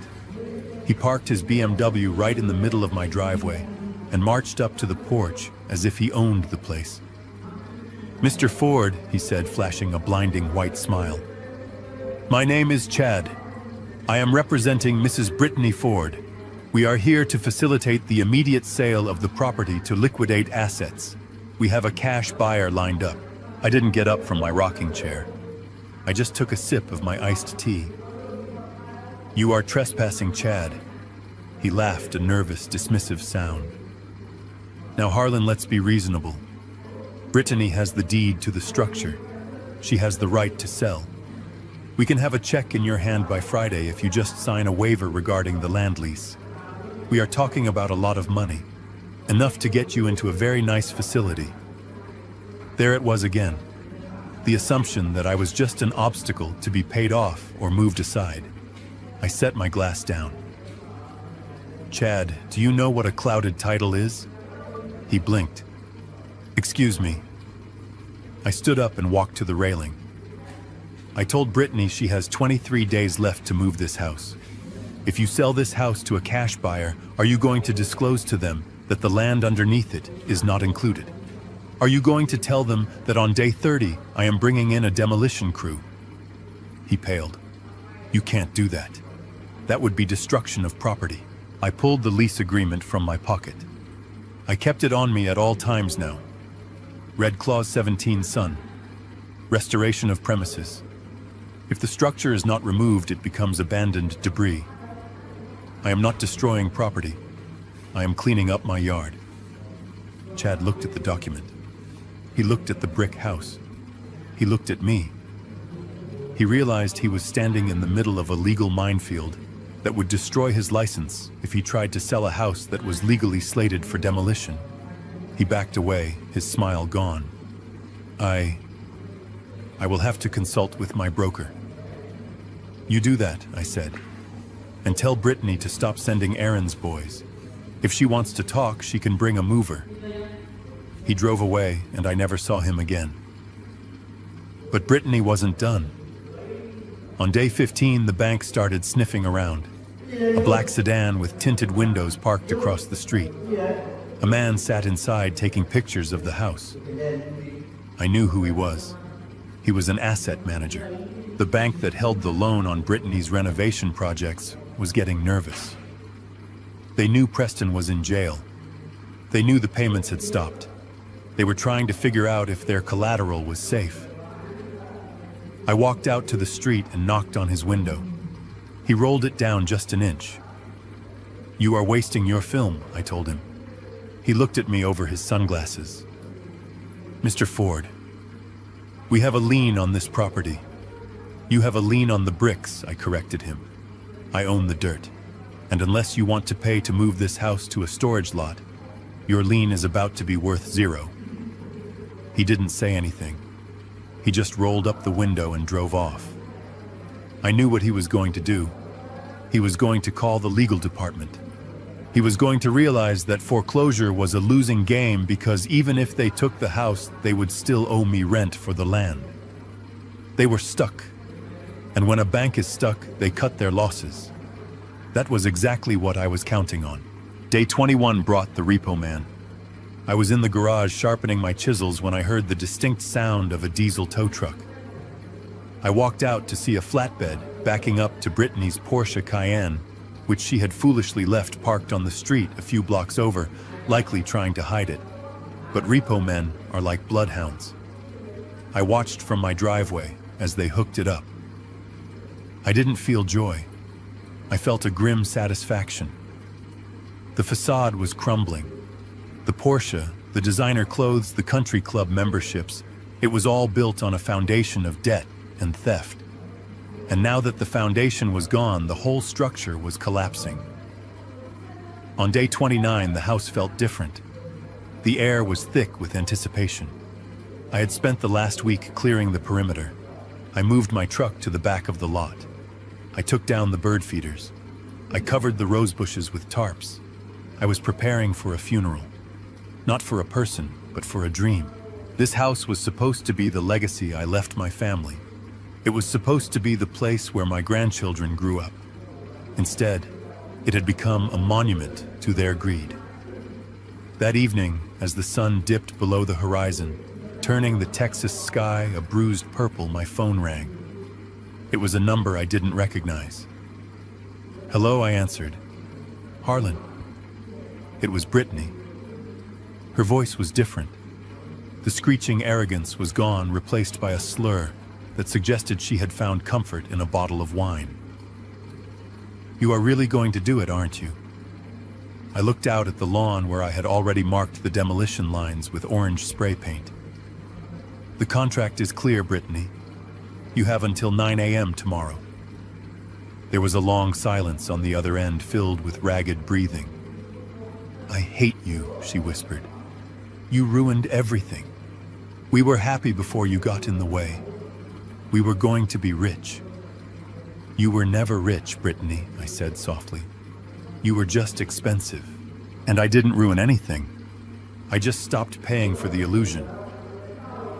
He parked his BMW right in the middle of my driveway and marched up to the porch as if he owned the place. Mr. Ford, he said, flashing a blinding white smile. My name is Chad. I am representing Mrs. Brittany Ford. We are here to facilitate the immediate sale of the property to liquidate assets. We have a cash buyer lined up. I didn't get up from my rocking chair. I just took a sip of my iced tea. You are trespassing, Chad. He laughed, a nervous, dismissive sound. Now, Harlan, let's be reasonable. Brittany has the deed to the structure. She has the right to sell. We can have a check in your hand by Friday if you just sign a waiver regarding the land lease. We are talking about a lot of money, enough to get you into a very nice facility. There it was again, the assumption that I was just an obstacle to be paid off or moved aside. I set my glass down. Chad, do you know what a clouded title is? He blinked. Excuse me. I stood up and walked to the railing. I told Brittany she has 23 days left to move this house. If you sell this house to a cash buyer, are you going to disclose to them that the land underneath it is not included? Are you going to tell them that on day 30, I am bringing in a demolition crew? He paled. You can't do that. That would be destruction of property. I pulled the lease agreement from my pocket. I kept it on me at all times now. Red Clause 17, son. Restoration of premises. If the structure is not removed, it becomes abandoned debris. I am not destroying property. I am cleaning up my yard. Chad looked at the document. He looked at the brick house. He looked at me. He realized he was standing in the middle of a legal minefield that would destroy his license if he tried to sell a house that was legally slated for demolition. He backed away, his smile gone. I will have to consult with my broker. You do that, I said, and tell Brittany to stop sending errands boys. If she wants to talk, she can bring a mover. He drove away, and I never saw him again. But Brittany wasn't done. On day 15, the bank started sniffing around. A black sedan with tinted windows parked across the street. A man sat inside taking pictures of the house. I knew who he was. He was an asset manager. The bank that held the loan on Brittany's renovation projects was getting nervous. They knew Preston was in jail. They knew the payments had stopped. They were trying to figure out if their collateral was safe. I walked out to the street and knocked on his window. He rolled it down just an inch. You are wasting your film, I told him. He looked at me over his sunglasses. Mr. Ford, we have a lien on this property. You have a lien on the bricks, I corrected him. I own the dirt. And unless you want to pay to move this house to a storage lot, your lien is about to be worth zero. He didn't say anything. He just rolled up the window and drove off. I knew what he was going to do. He was going to call the legal department. He was going to realize that foreclosure was a losing game because even if they took the house, they would still owe me rent for the land. They were stuck. And when a bank is stuck, they cut their losses. That was exactly what I was counting on. Day 21 brought the repo man. I was in the garage sharpening my chisels when I heard the distinct sound of a diesel tow truck. I walked out to see a flatbed backing up to Brittany's Porsche Cayenne, which she had foolishly left parked on the street a few blocks over, likely trying to hide it. But repo men are like bloodhounds. I watched from my driveway, as they hooked it up. I didn't feel joy. I felt a grim satisfaction. The facade was crumbling. The Porsche, the designer clothes, the country club memberships, it was all built on a foundation of debt and theft. And now that the foundation was gone, the whole structure was collapsing. On day 29, the house felt different. The air was thick with anticipation. I had spent the last week clearing the perimeter. I moved my truck to the back of the lot. I took down the bird feeders. I covered the rose bushes with tarps. I was preparing for a funeral. Not for a person, but for a dream. This house was supposed to be the legacy I left my family. It was supposed to be the place where my grandchildren grew up. Instead, it had become a monument to their greed. That evening, as the sun dipped below the horizon, turning the Texas sky a bruised purple, my phone rang. It was a number I didn't recognize. "Hello," I answered. "Harlan." It was Brittany. Her voice was different. The screeching arrogance was gone, replaced by a slur that suggested she had found comfort in a bottle of wine. "You are really going to do it, aren't you?" I looked out at the lawn where I had already marked the demolition lines with orange spray paint. "The contract is clear, Brittany. You have until 9 a.m. tomorrow." There was a long silence on the other end, filled with ragged breathing. "I hate you," she whispered. "You ruined everything. We were happy before you got in the way. We were going to be rich." "You were never rich, Brittany," I said softly. "You were just expensive. And I didn't ruin anything. I just stopped paying for the illusion."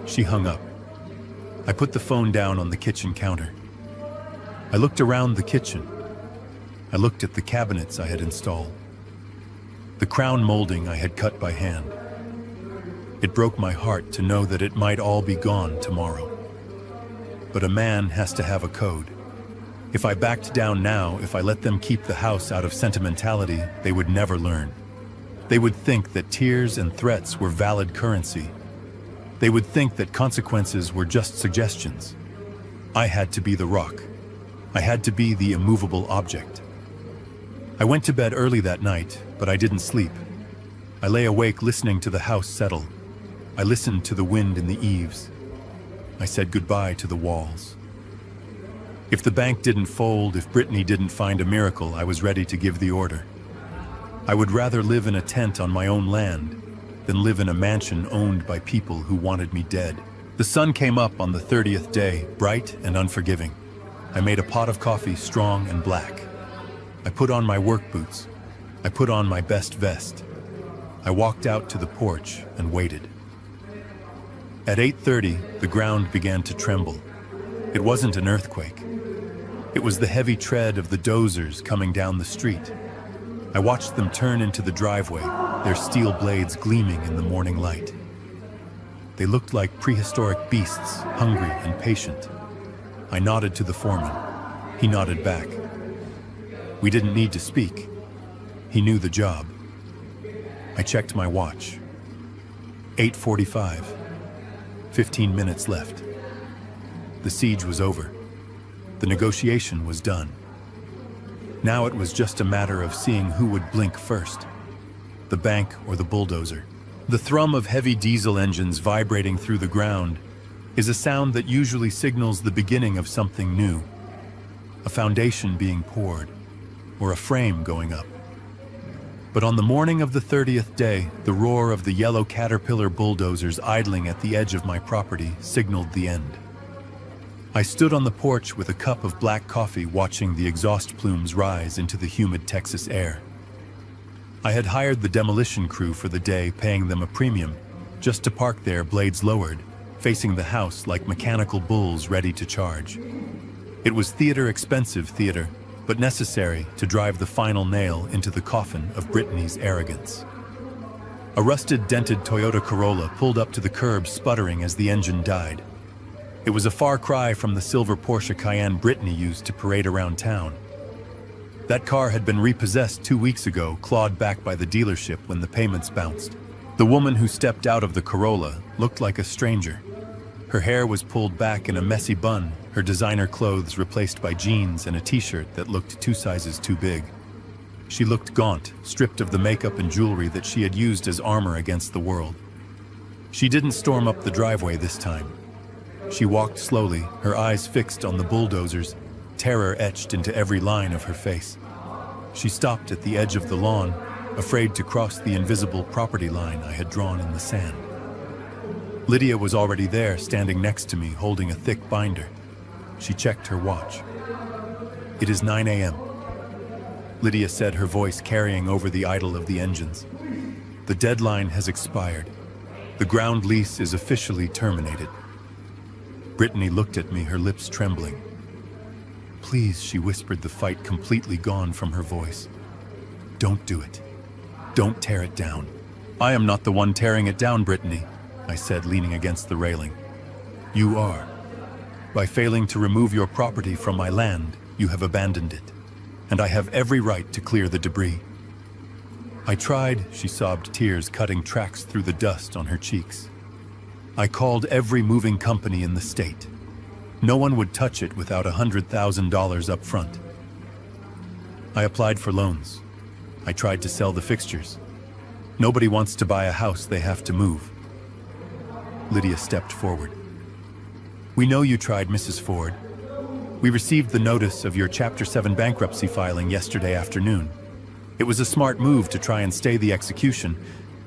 She hung up. I put the phone down on the kitchen counter. I looked around the kitchen. I looked at the cabinets I had installed. The crown molding I had cut by hand. It broke my heart to know that it might all be gone tomorrow. But a man has to have a code. If I backed down now, if I let them keep the house out of sentimentality, they would never learn. They would think that tears and threats were valid currency. They would think that consequences were just suggestions. I had to be the rock. I had to be the immovable object. I went to bed early that night, but I didn't sleep. I lay awake listening to the house settle. I listened to the wind in the eaves. I said goodbye to the walls. If the bank didn't fold, if Brittany didn't find a miracle, I was ready to give the order. I would rather live in a tent on my own land than live in a mansion owned by people who wanted me dead. The sun came up on the 30th day, bright and unforgiving. I made a pot of coffee, strong and black. I put on my work boots. I put on my best vest. I walked out to the porch and waited. At 8:30, the ground began to tremble. It wasn't an earthquake. It was the heavy tread of the dozers coming down the street. I watched them turn into the driveway, their steel blades gleaming in the morning light. They looked like prehistoric beasts, hungry and patient. I nodded to the foreman. He nodded back. We didn't need to speak. He knew the job. I checked my watch. 8:45. 15 minutes left. The siege was over. The negotiation was done. Now it was just a matter of seeing who would blink first, the bank or the bulldozer. The thrum of heavy diesel engines vibrating through the ground is a sound that usually signals the beginning of something new, a foundation being poured, or a frame going up. But on the morning of the 30th day, the roar of the yellow Caterpillar bulldozers idling at the edge of my property signaled the end. I stood on the porch with a cup of black coffee, watching the exhaust plumes rise into the humid Texas air. I had hired the demolition crew for the day, paying them a premium, just to park there, blades lowered, facing the house like mechanical bulls ready to charge. It was theater, expensive theater, but necessary to drive the final nail into the coffin of Brittany's arrogance. A rusted, dented Toyota Corolla pulled up to the curb, sputtering as the engine died. It was a far cry from the silver Porsche Cayenne Brittany used to parade around town. That car had been repossessed 2 weeks ago, clawed back by the dealership when the payments bounced. The woman who stepped out of the Corolla looked like a stranger. Her hair was pulled back in a messy bun, her designer clothes replaced by jeans and a t-shirt that looked 2 sizes too big. She looked gaunt, stripped of the makeup and jewelry that she had used as armor against the world. She didn't storm up the driveway this time. She walked slowly, her eyes fixed on the bulldozers, terror etched into every line of her face. She stopped at the edge of the lawn, afraid to cross the invisible property line I had drawn in the sand. Lydia was already there, standing next to me, holding a thick binder. She checked her watch. "It is 9 a.m. Lydia said, her voice carrying over the idle of the engines. "The deadline has expired. The ground lease is officially terminated." Brittany looked at me, her lips trembling. "Please," she whispered, the fight completely gone from her voice. "Don't do it. Don't tear it down." "I am not the one tearing it down, Brittany," I said, leaning against the railing. "You are. By failing to remove your property from my land, you have abandoned it, and I have every right to clear the debris." "I tried," she sobbed, tears cutting tracks through the dust on her cheeks. "I called every moving company in the state. No one would touch it without $100,000 up front. I applied for loans. I tried to sell the fixtures. Nobody wants to buy a house they have to move." Lydia stepped forward. "We know you tried, Mrs. Ford. We received the notice of your Chapter 7 bankruptcy filing yesterday afternoon. It was a smart move to try and stay the execution,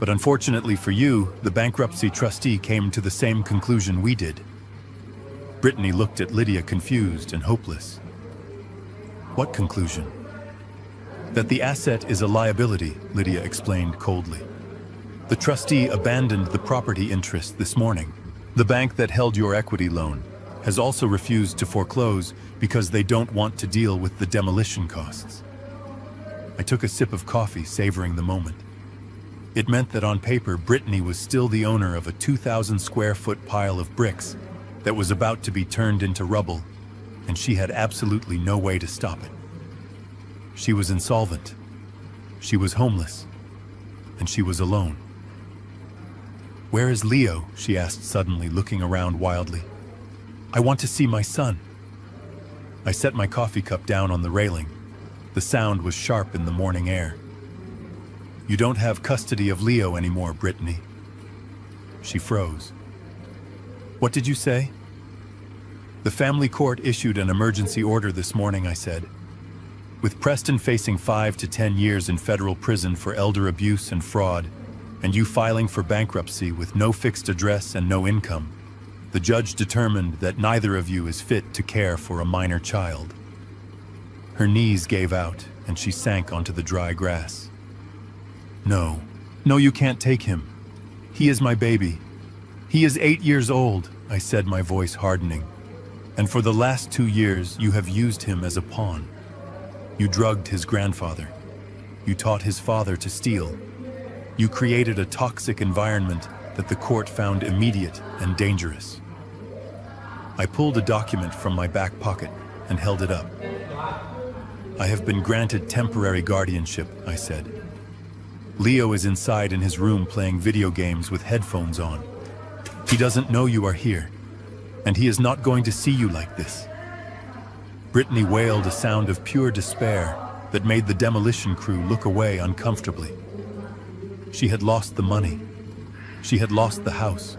but unfortunately for you, the bankruptcy trustee came to the same conclusion we did." Brittany looked at Lydia, confused and hopeless. "What conclusion?" "That the asset is a liability," Lydia explained coldly. "The trustee abandoned the property interest this morning. The bank that held your equity loan has also refused to foreclose because they don't want to deal with the demolition costs." I took a sip of coffee, savoring the moment. It meant that on paper, Brittany was still the owner of a 2,000 square foot pile of bricks that was about to be turned into rubble, and she had absolutely no way to stop it. She was insolvent, she was homeless, and she was alone. "Where is Leo?" she asked suddenly, looking around wildly. "I want to see my son." I set my coffee cup down on the railing. The sound was sharp in the morning air. "You don't have custody of Leo anymore, Brittany." She froze. "What did you say?" "The family court issued an emergency order this morning," I said. "With Preston facing 5 to 10 years in federal prison for elder abuse and fraud, and you filing for bankruptcy with no fixed address and no income, the judge determined that neither of you is fit to care for a minor child." Her knees gave out, and she sank onto the dry grass. No, you can't take him. He is my baby. He is 8 years old," I said, my voice hardening. "And for the last 2 years, you have used him as a pawn. You drugged his grandfather. You taught his father to steal. You created a toxic environment that the court found immediate and dangerous." I pulled a document from my back pocket and held it up. "I have been granted temporary guardianship," I said. "Leo is inside in his room playing video games with headphones on. He doesn't know you are here, and he is not going to see you like this." Brittany wailed a sound of pure despair that made the demolition crew look away uncomfortably. She had lost the money. She had lost the house.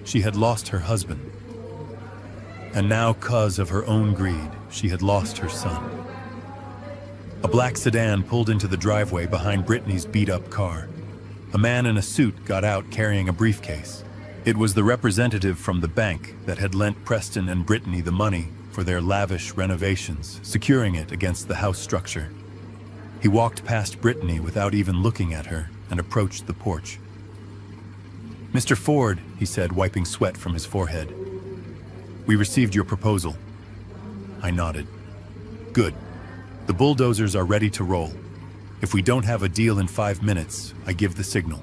She had lost her husband. And now, 'cause of her own greed, she had lost her son. A black sedan pulled into the driveway behind Brittany's beat-up car. A man in a suit got out carrying a briefcase. It was the representative from the bank that had lent Preston and Brittany the money for their lavish renovations, securing it against the house structure. He walked past Brittany without even looking at her and approached the porch. "Mr. Ford," he said, wiping sweat from his forehead. "We received your proposal." I nodded. "Good. The bulldozers are ready to roll. If we don't have a deal in 5 minutes, I give the signal."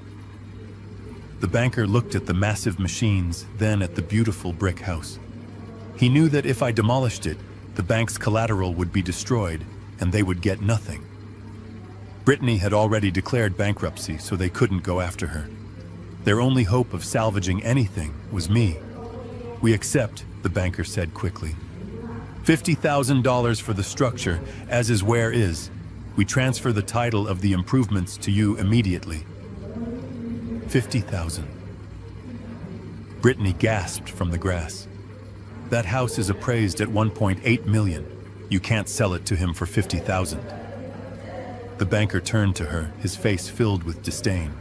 The banker looked at the massive machines, then at the beautiful brick house. He knew that if I demolished it, the bank's collateral would be destroyed, and they would get nothing. Brittany had already declared bankruptcy, so they couldn't go after her. Their only hope of salvaging anything was me. We accept, the banker said quickly. $50,000 for the structure, as is where is. We transfer the title of the improvements to you immediately. 50,000. Brittany gasped from the grass. That house is appraised at 1.8 million. You can't sell it to him for 50,000. The banker turned to her, his face filled with disdain.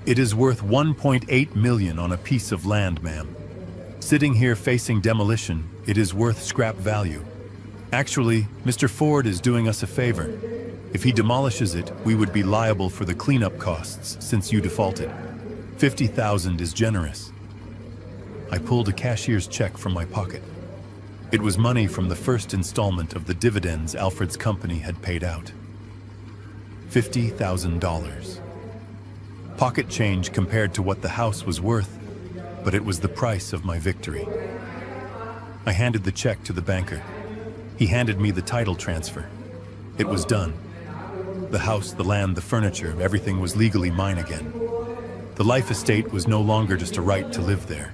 It is worth 1.8 million on a piece of land, ma'am. Sitting here facing demolition, it is worth scrap value. Actually, Mr. Ford is doing us a favor. If he demolishes it, we would be liable for the cleanup costs since you defaulted. 50,000 is generous. I pulled a cashier's check from my pocket. It was money from the first installment of the dividends Alfred's company had paid out. $50,000. Pocket change compared to what the house was worth, but it was the price of my victory. I handed the check to the banker. He handed me the title transfer. It was done. The house, the land, the furniture, everything was legally mine again. The life estate was no longer just a right to live there.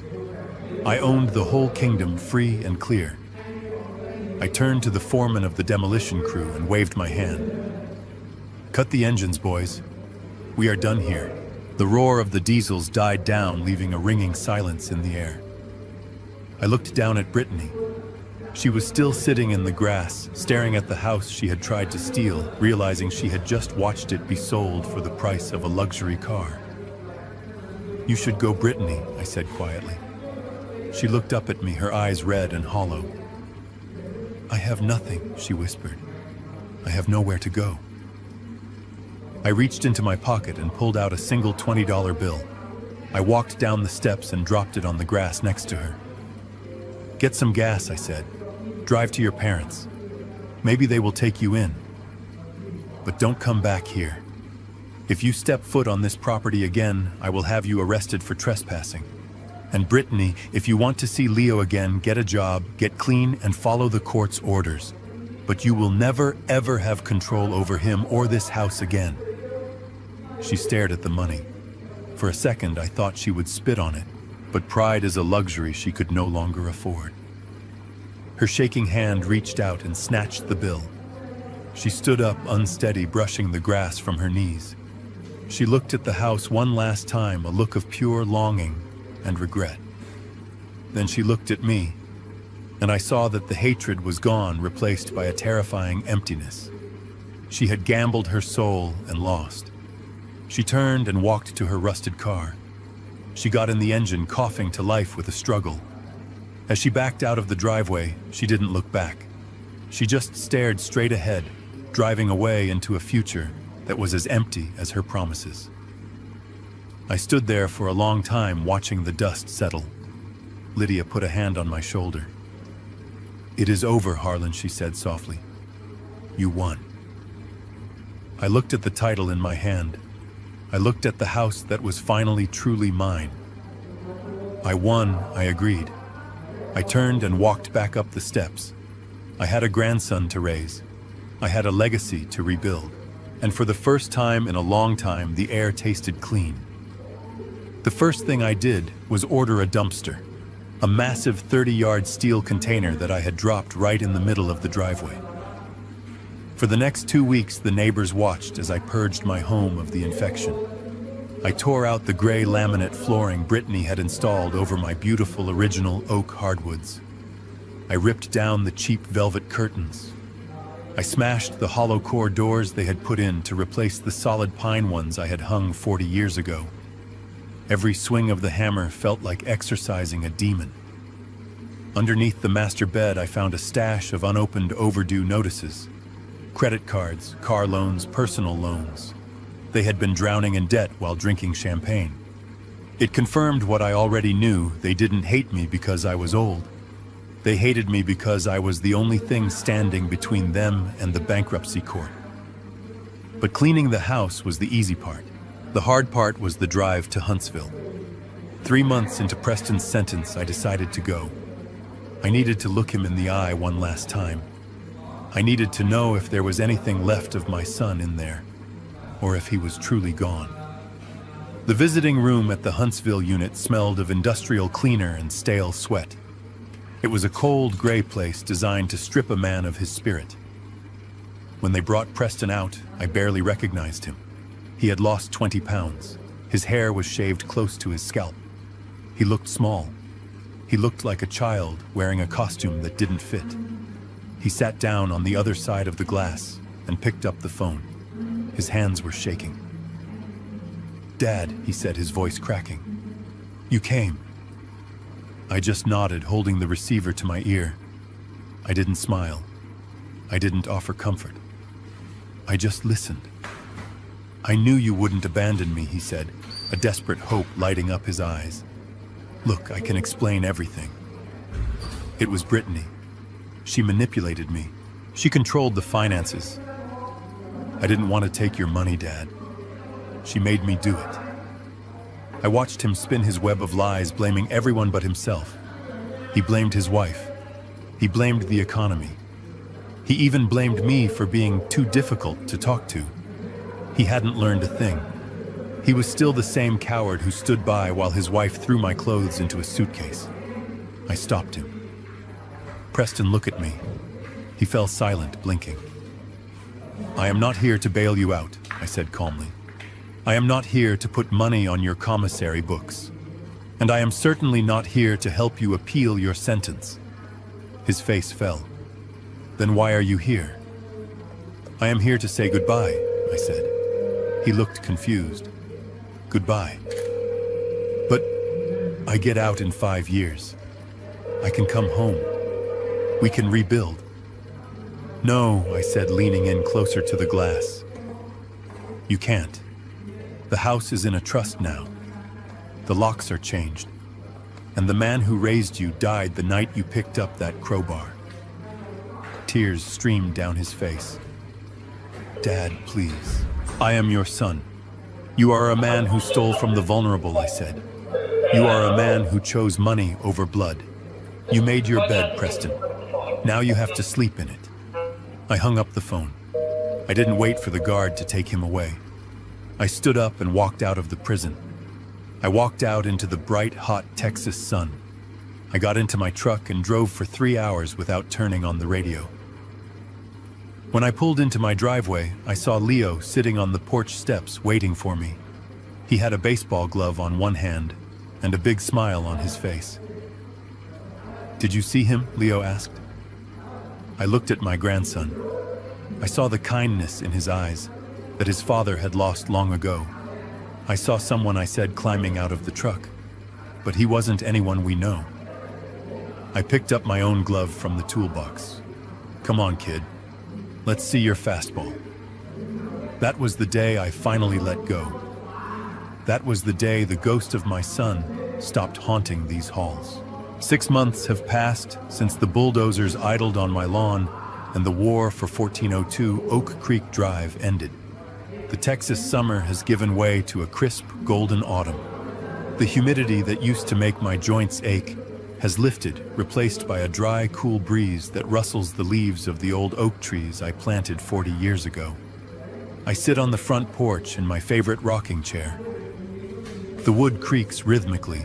I owned the whole kingdom free and clear. I turned to the foreman of the demolition crew and waved my hand. Cut the engines, boys. We are done here. The roar of the diesels died down, leaving a ringing silence in the air. I looked down at Brittany. She was still sitting in the grass, staring at the house she had tried to steal, realizing she had just watched it be sold for the price of a luxury car. You should go, Brittany, I said quietly. She looked up at me, her eyes red and hollow. I have nothing, she whispered. I have nowhere to go. I reached into my pocket and pulled out a single $20 bill. I walked down the steps and dropped it on the grass next to her. Get some gas, I said. Drive to your parents. Maybe they will take you in. But don't come back here. If you step foot on this property again, I will have you arrested for trespassing. And Brittany, if you want to see Leo again, get a job, get clean, and follow the court's orders. But you will never, ever have control over him or this house again. She stared at the money. For a second, I thought she would spit on it, but pride is a luxury she could no longer afford. Her shaking hand reached out and snatched the bill. She stood up, unsteady, brushing the grass from her knees. She looked at the house one last time, a look of pure longing and regret. Then she looked at me, and I saw that the hatred was gone, replaced by a terrifying emptiness. She had gambled her soul and lost. She turned and walked to her rusted car. She got in the engine, coughing to life with a struggle. As she backed out of the driveway, she didn't look back. She just stared straight ahead, driving away into a future that was as empty as her promises. I stood there for a long time, watching the dust settle. Lydia put a hand on my shoulder. It is over, Harlan, she said softly. You won. I looked at the title in my hand. I looked at the house that was finally truly mine. I won, I agreed. I turned and walked back up the steps. I had a grandson to raise. I had a legacy to rebuild. And for the first time in a long time, the air tasted clean. The first thing I did was order a dumpster, a massive 30-yard steel container that I had dropped right in the middle of the driveway. For the next 2 weeks, the neighbors watched as I purged my home of the infection. I tore out the gray laminate flooring Brittany had installed over my beautiful original oak hardwoods. I ripped down the cheap velvet curtains. I smashed the hollow core doors they had put in to replace the solid pine ones I had hung 40 years ago. Every swing of the hammer felt like exorcising a demon. Underneath the master bed, I found a stash of unopened overdue notices. Credit cards, car loans, personal loans. They had been drowning in debt while drinking champagne. It confirmed what I already knew. They didn't hate me because I was old. They hated me because I was the only thing standing between them and the bankruptcy court. But cleaning the house was the easy part. The hard part was the drive to Huntsville. 3 months into Preston's sentence, I decided to go. I needed to look him in the eye one last time. I needed to know if there was anything left of my son in there, or if he was truly gone. The visiting room at the Huntsville unit smelled of industrial cleaner and stale sweat. It was a cold, gray place designed to strip a man of his spirit. When they brought Preston out, I barely recognized him. He had lost 20 pounds. His hair was shaved close to his scalp. He looked small. He looked like a child wearing a costume that didn't fit. He sat down on the other side of the glass and picked up the phone. His hands were shaking. "Dad," he said, his voice cracking. "You came." I just nodded, holding the receiver to my ear. I didn't smile. I didn't offer comfort. I just listened. "I knew you wouldn't abandon me," he said, a desperate hope lighting up his eyes. "Look, I can explain everything." It was Brittany. She manipulated me. She controlled the finances. "I didn't want to take your money, Dad. She made me do it." I watched him spin his web of lies, blaming everyone but himself. He blamed his wife. He blamed the economy. He even blamed me for being too difficult to talk to. He hadn't learned a thing. He was still the same coward who stood by while his wife threw my clothes into a suitcase. I stopped him. "Preston, look at me." He fell silent, blinking. "I am not here to bail you out," I said calmly. "I am not here to put money on your commissary books. And I am certainly not here to help you appeal your sentence." His face fell. "Then why are you here?" "I am here to say goodbye," I said. He looked confused. "Goodbye." "But I get out in 5 years. I can come home. We can rebuild." "No," I said, leaning in closer to the glass. "You can't. The house is in a trust now. The locks are changed. And the man who raised you died the night you picked up that crowbar." Tears streamed down his face. "Dad, please. I am your son. You are a man who stole from the vulnerable," I said. "You are a man who chose money over blood. You made your bed, Preston. Now you have to sleep in it." I hung up the phone. I didn't wait for the guard to take him away. I stood up and walked out of the prison. I walked out into the bright, hot Texas sun. I got into my truck and drove for 3 hours without turning on the radio. When I pulled into my driveway, I saw Leo sitting on the porch steps waiting for me. He had a baseball glove on one hand and a big smile on his face. "Did you see him?" Leo asked. I looked at my grandson. I saw the kindness in his eyes that his father had lost long ago. I saw someone I said climbing out of the truck, but he wasn't anyone we know. I picked up my own glove from the toolbox. "Come on, kid. Let's see your fastball." That was the day I finally let go. That was the day the ghost of my son stopped haunting these halls. 6 months have passed since the bulldozers idled on my lawn and the war for 1402 Oak Creek Drive ended. The Texas summer has given way to a crisp, golden autumn. The humidity that used to make my joints ache has lifted, replaced by a dry, cool breeze that rustles the leaves of the old oak trees I planted 40 years ago. I sit on the front porch in my favorite rocking chair. The wood creaks rhythmically,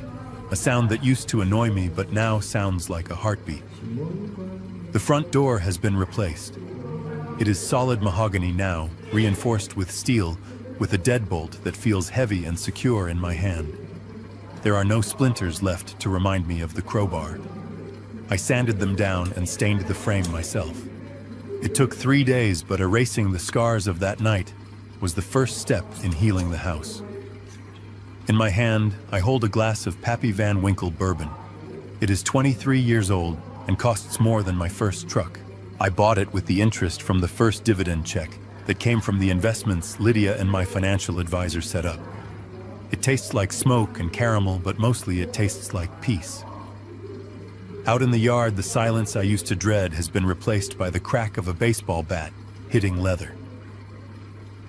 a sound that used to annoy me but now sounds like a heartbeat. The front door has been replaced. It is solid mahogany now, reinforced with steel, with a deadbolt that feels heavy and secure in my hand. There are no splinters left to remind me of the crowbar. I sanded them down and stained the frame myself. It took 3 days, but erasing the scars of that night was the first step in healing the house. In my hand, I hold a glass of Pappy Van Winkle bourbon. It is 23 years old and costs more than my first truck. I bought it with the interest from the first dividend check that came from the investments Lydia and my financial advisor set up. It tastes like smoke and caramel, but mostly it tastes like peace. Out in the yard, the silence I used to dread has been replaced by the crack of a baseball bat hitting leather.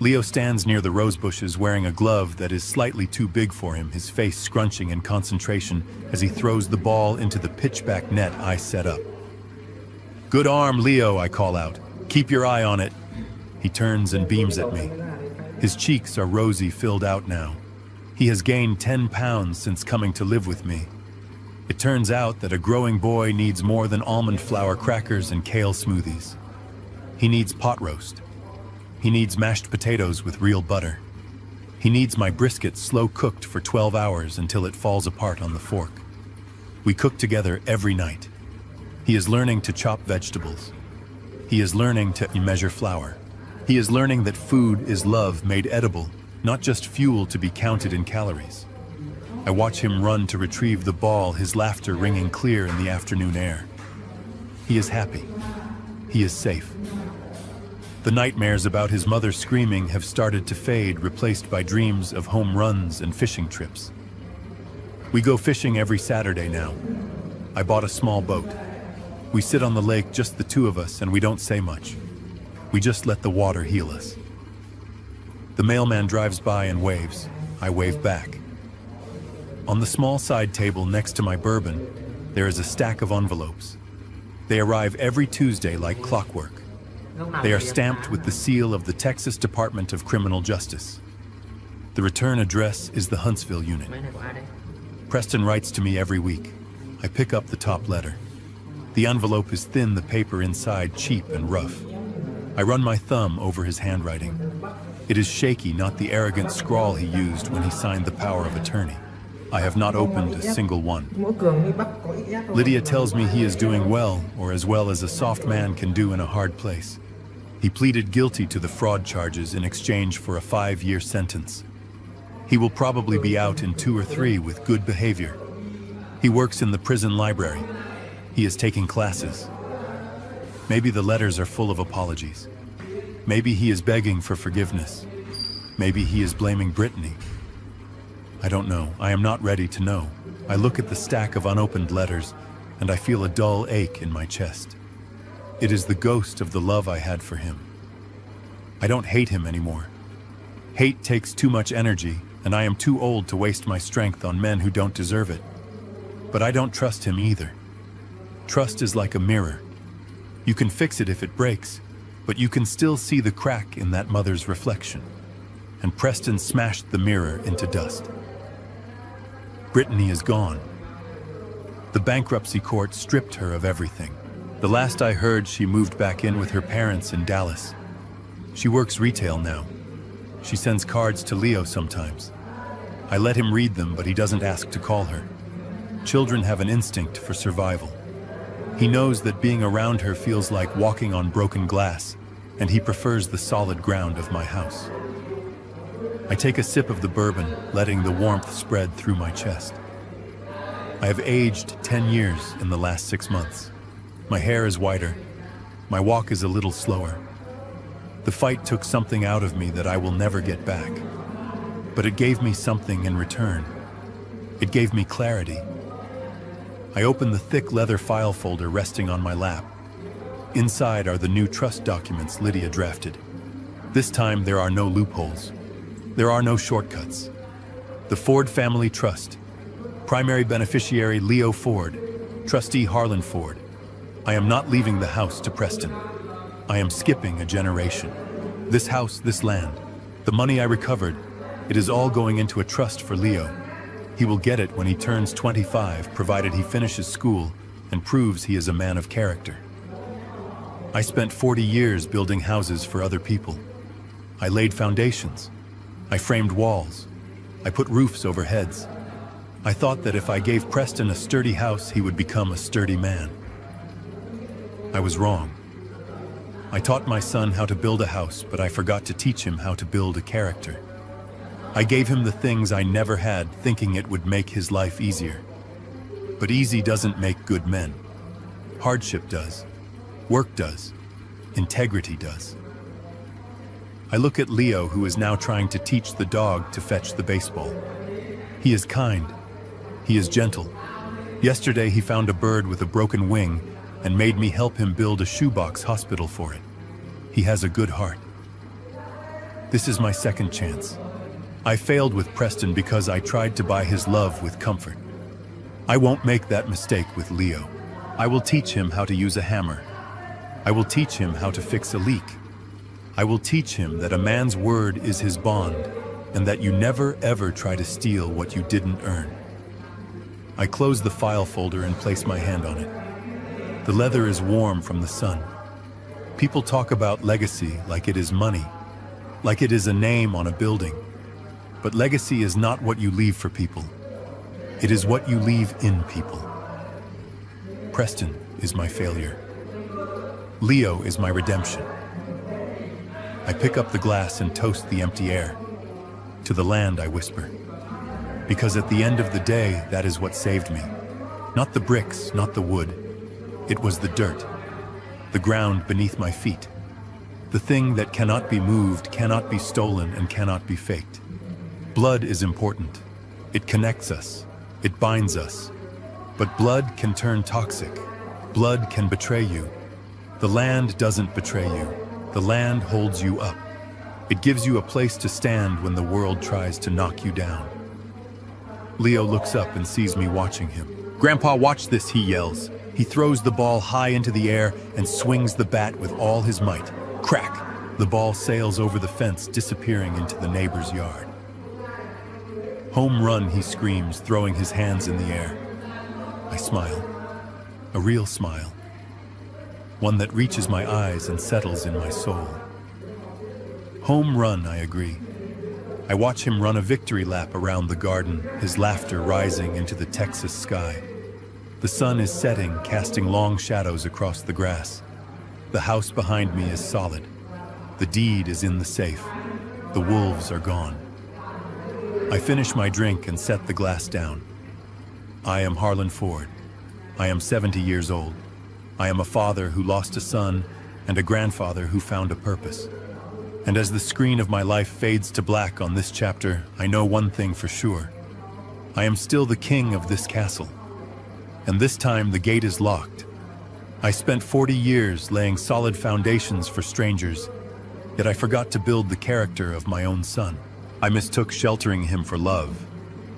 Leo stands near the rose bushes wearing a glove that is slightly too big for him, his face scrunching in concentration as he throws the ball into the pitchback net I set up. "Good arm, Leo," I call out. "Keep your eye on it." He turns and beams at me. His cheeks are rosy, filled out now. He has gained 10 pounds since coming to live with me. It turns out that a growing boy needs more than almond flour crackers and kale smoothies. He needs pot roast. He needs mashed potatoes with real butter. He needs my brisket slow cooked for 12 hours until it falls apart on the fork. We cook together every night. He is learning to chop vegetables. He is learning to measure flour. He is learning that food is love made edible, not just fuel to be counted in calories. I watch him run to retrieve the ball, his laughter ringing clear in the afternoon air. He is happy. He is safe. The nightmares about his mother screaming have started to fade, replaced by dreams of home runs and fishing trips. We go fishing every Saturday now. I bought a small boat. We sit on the lake, just the two of us, and we don't say much. We just let the water heal us. The mailman drives by and waves. I wave back. On the small side table next to my bourbon, there is a stack of envelopes. They arrive every Tuesday like clockwork. They are stamped with the seal of the Texas Department of Criminal Justice. The return address is the Huntsville unit. Preston writes to me every week. I pick up the top letter. The envelope is thin, the paper inside cheap and rough. I run my thumb over his handwriting. It is shaky, not the arrogant scrawl he used when he signed the power of attorney. I have not opened a single one. Lydia tells me he is doing well, or as well as a soft man can do in a hard place. He pleaded guilty to the fraud charges in exchange for a 5-year sentence. He will probably be out in 2 or 3 with good behavior. He works in the prison library. He is taking classes. Maybe the letters are full of apologies. Maybe he is begging for forgiveness. Maybe he is blaming Brittany. I don't know. I am not ready to know. I look at the stack of unopened letters, and I feel a dull ache in my chest. It is the ghost of the love I had for him. I don't hate him anymore. Hate takes too much energy, and I am too old to waste my strength on men who don't deserve it. But I don't trust him either. Trust is like a mirror. You can fix it if it breaks, but you can still see the crack in that mother's reflection. And Preston smashed the mirror into dust. Brittany is gone. The bankruptcy court stripped her of everything. The last I heard, she moved back in with her parents in Dallas. She works retail now. She sends cards to Leo sometimes. I let him read them, but he doesn't ask to call her. Children have an instinct for survival. He knows that being around her feels like walking on broken glass, and he prefers the solid ground of my house. I take a sip of the bourbon, letting the warmth spread through my chest. I have aged 10 years in the last 6 months. My hair is whiter. My walk is a little slower. The fight took something out of me that I will never get back. But it gave me something in return. It gave me clarity. I open the thick leather file folder resting on my lap. Inside are the new trust documents Lydia drafted. This time there are no loopholes. There are no shortcuts. The Ford Family Trust. Primary beneficiary Leo Ford. Trustee Harlan Ford. I am not leaving the house to Preston. I am skipping a generation. This house, this land, the money I recovered, it is all going into a trust for Leo. He will get it when he turns 25, provided he finishes school and proves he is a man of character. I spent 40 years building houses for other people. I laid foundations. I framed walls. I put roofs over heads. I thought that if I gave Preston a sturdy house, he would become a sturdy man. I was wrong. I taught my son how to build a house, but I forgot to teach him how to build a character. I gave him the things I never had, thinking it would make his life easier. But easy doesn't make good men. Hardship does. Work does. Integrity does. I look at Leo, who is now trying to teach the dog to fetch the baseball. He is kind. He is gentle. Yesterday he found a bird with a broken wing and made me help him build a shoebox hospital for it. He has a good heart. This is my second chance. I failed with Preston because I tried to buy his love with comfort. I won't make that mistake with Leo. I will teach him how to use a hammer. I will teach him how to fix a leak. I will teach him that a man's word is his bond, and that you never ever try to steal what you didn't earn. I close the file folder and place my hand on it. The leather is warm from the sun. People talk about legacy like it is money, like it is a name on a building. But legacy is not what you leave for people. It is what you leave in people. Preston is my failure. Leo is my redemption. I pick up the glass and toast the empty air. To the land I whisper. Because at the end of the day, that is what saved me. Not the bricks, not the wood. It was the dirt. The ground beneath my feet. The thing that cannot be moved, cannot be stolen, and cannot be faked. Blood is important. It connects us. It binds us. But blood can turn toxic. Blood can betray you. The land doesn't betray you. The land holds you up. It gives you a place to stand when the world tries to knock you down. Leo looks up and sees me watching him. "Grandpa, watch this," he yells. He throws the ball high into the air and swings the bat with all his might. Crack! The ball sails over the fence, disappearing into the neighbor's yard. "Home run," he screams, throwing his hands in the air. I smile. A real smile. One that reaches my eyes and settles in my soul. Home run, I agree. I watch him run a victory lap around the garden, his laughter rising into the Texas sky. The sun is setting, casting long shadows across the grass. The house behind me is solid. The deed is in the safe. The wolves are gone. I finish my drink and set the glass down. I am Harlan Ford. I am 70 years old. I am a father who lost a son and a grandfather who found a purpose. And as the screen of my life fades to black on this chapter, I know one thing for sure. I am still the king of this castle. And this time the gate is locked. I spent 40 years laying solid foundations for strangers, yet I forgot to build the character of my own son. I mistook sheltering him for love,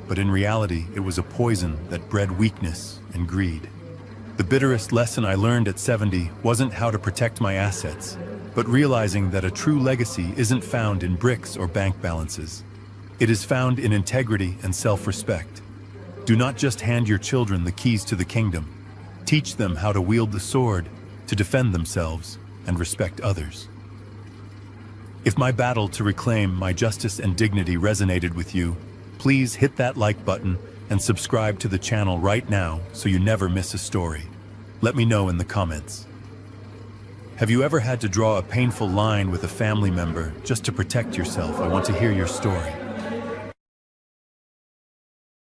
but in reality it was a poison that bred weakness and greed. The bitterest lesson I learned at 70 wasn't how to protect my assets, but realizing that a true legacy isn't found in bricks or bank balances. It is found in integrity and self-respect. Do not just hand your children the keys to the kingdom. Teach them how to wield the sword, to defend themselves, and respect others. If my battle to reclaim my justice and dignity resonated with you, please hit that like button and subscribe to the channel right now so you never miss a story. Let me know in the comments. Have you ever had to draw a painful line with a family member just to protect yourself? I want to hear your story.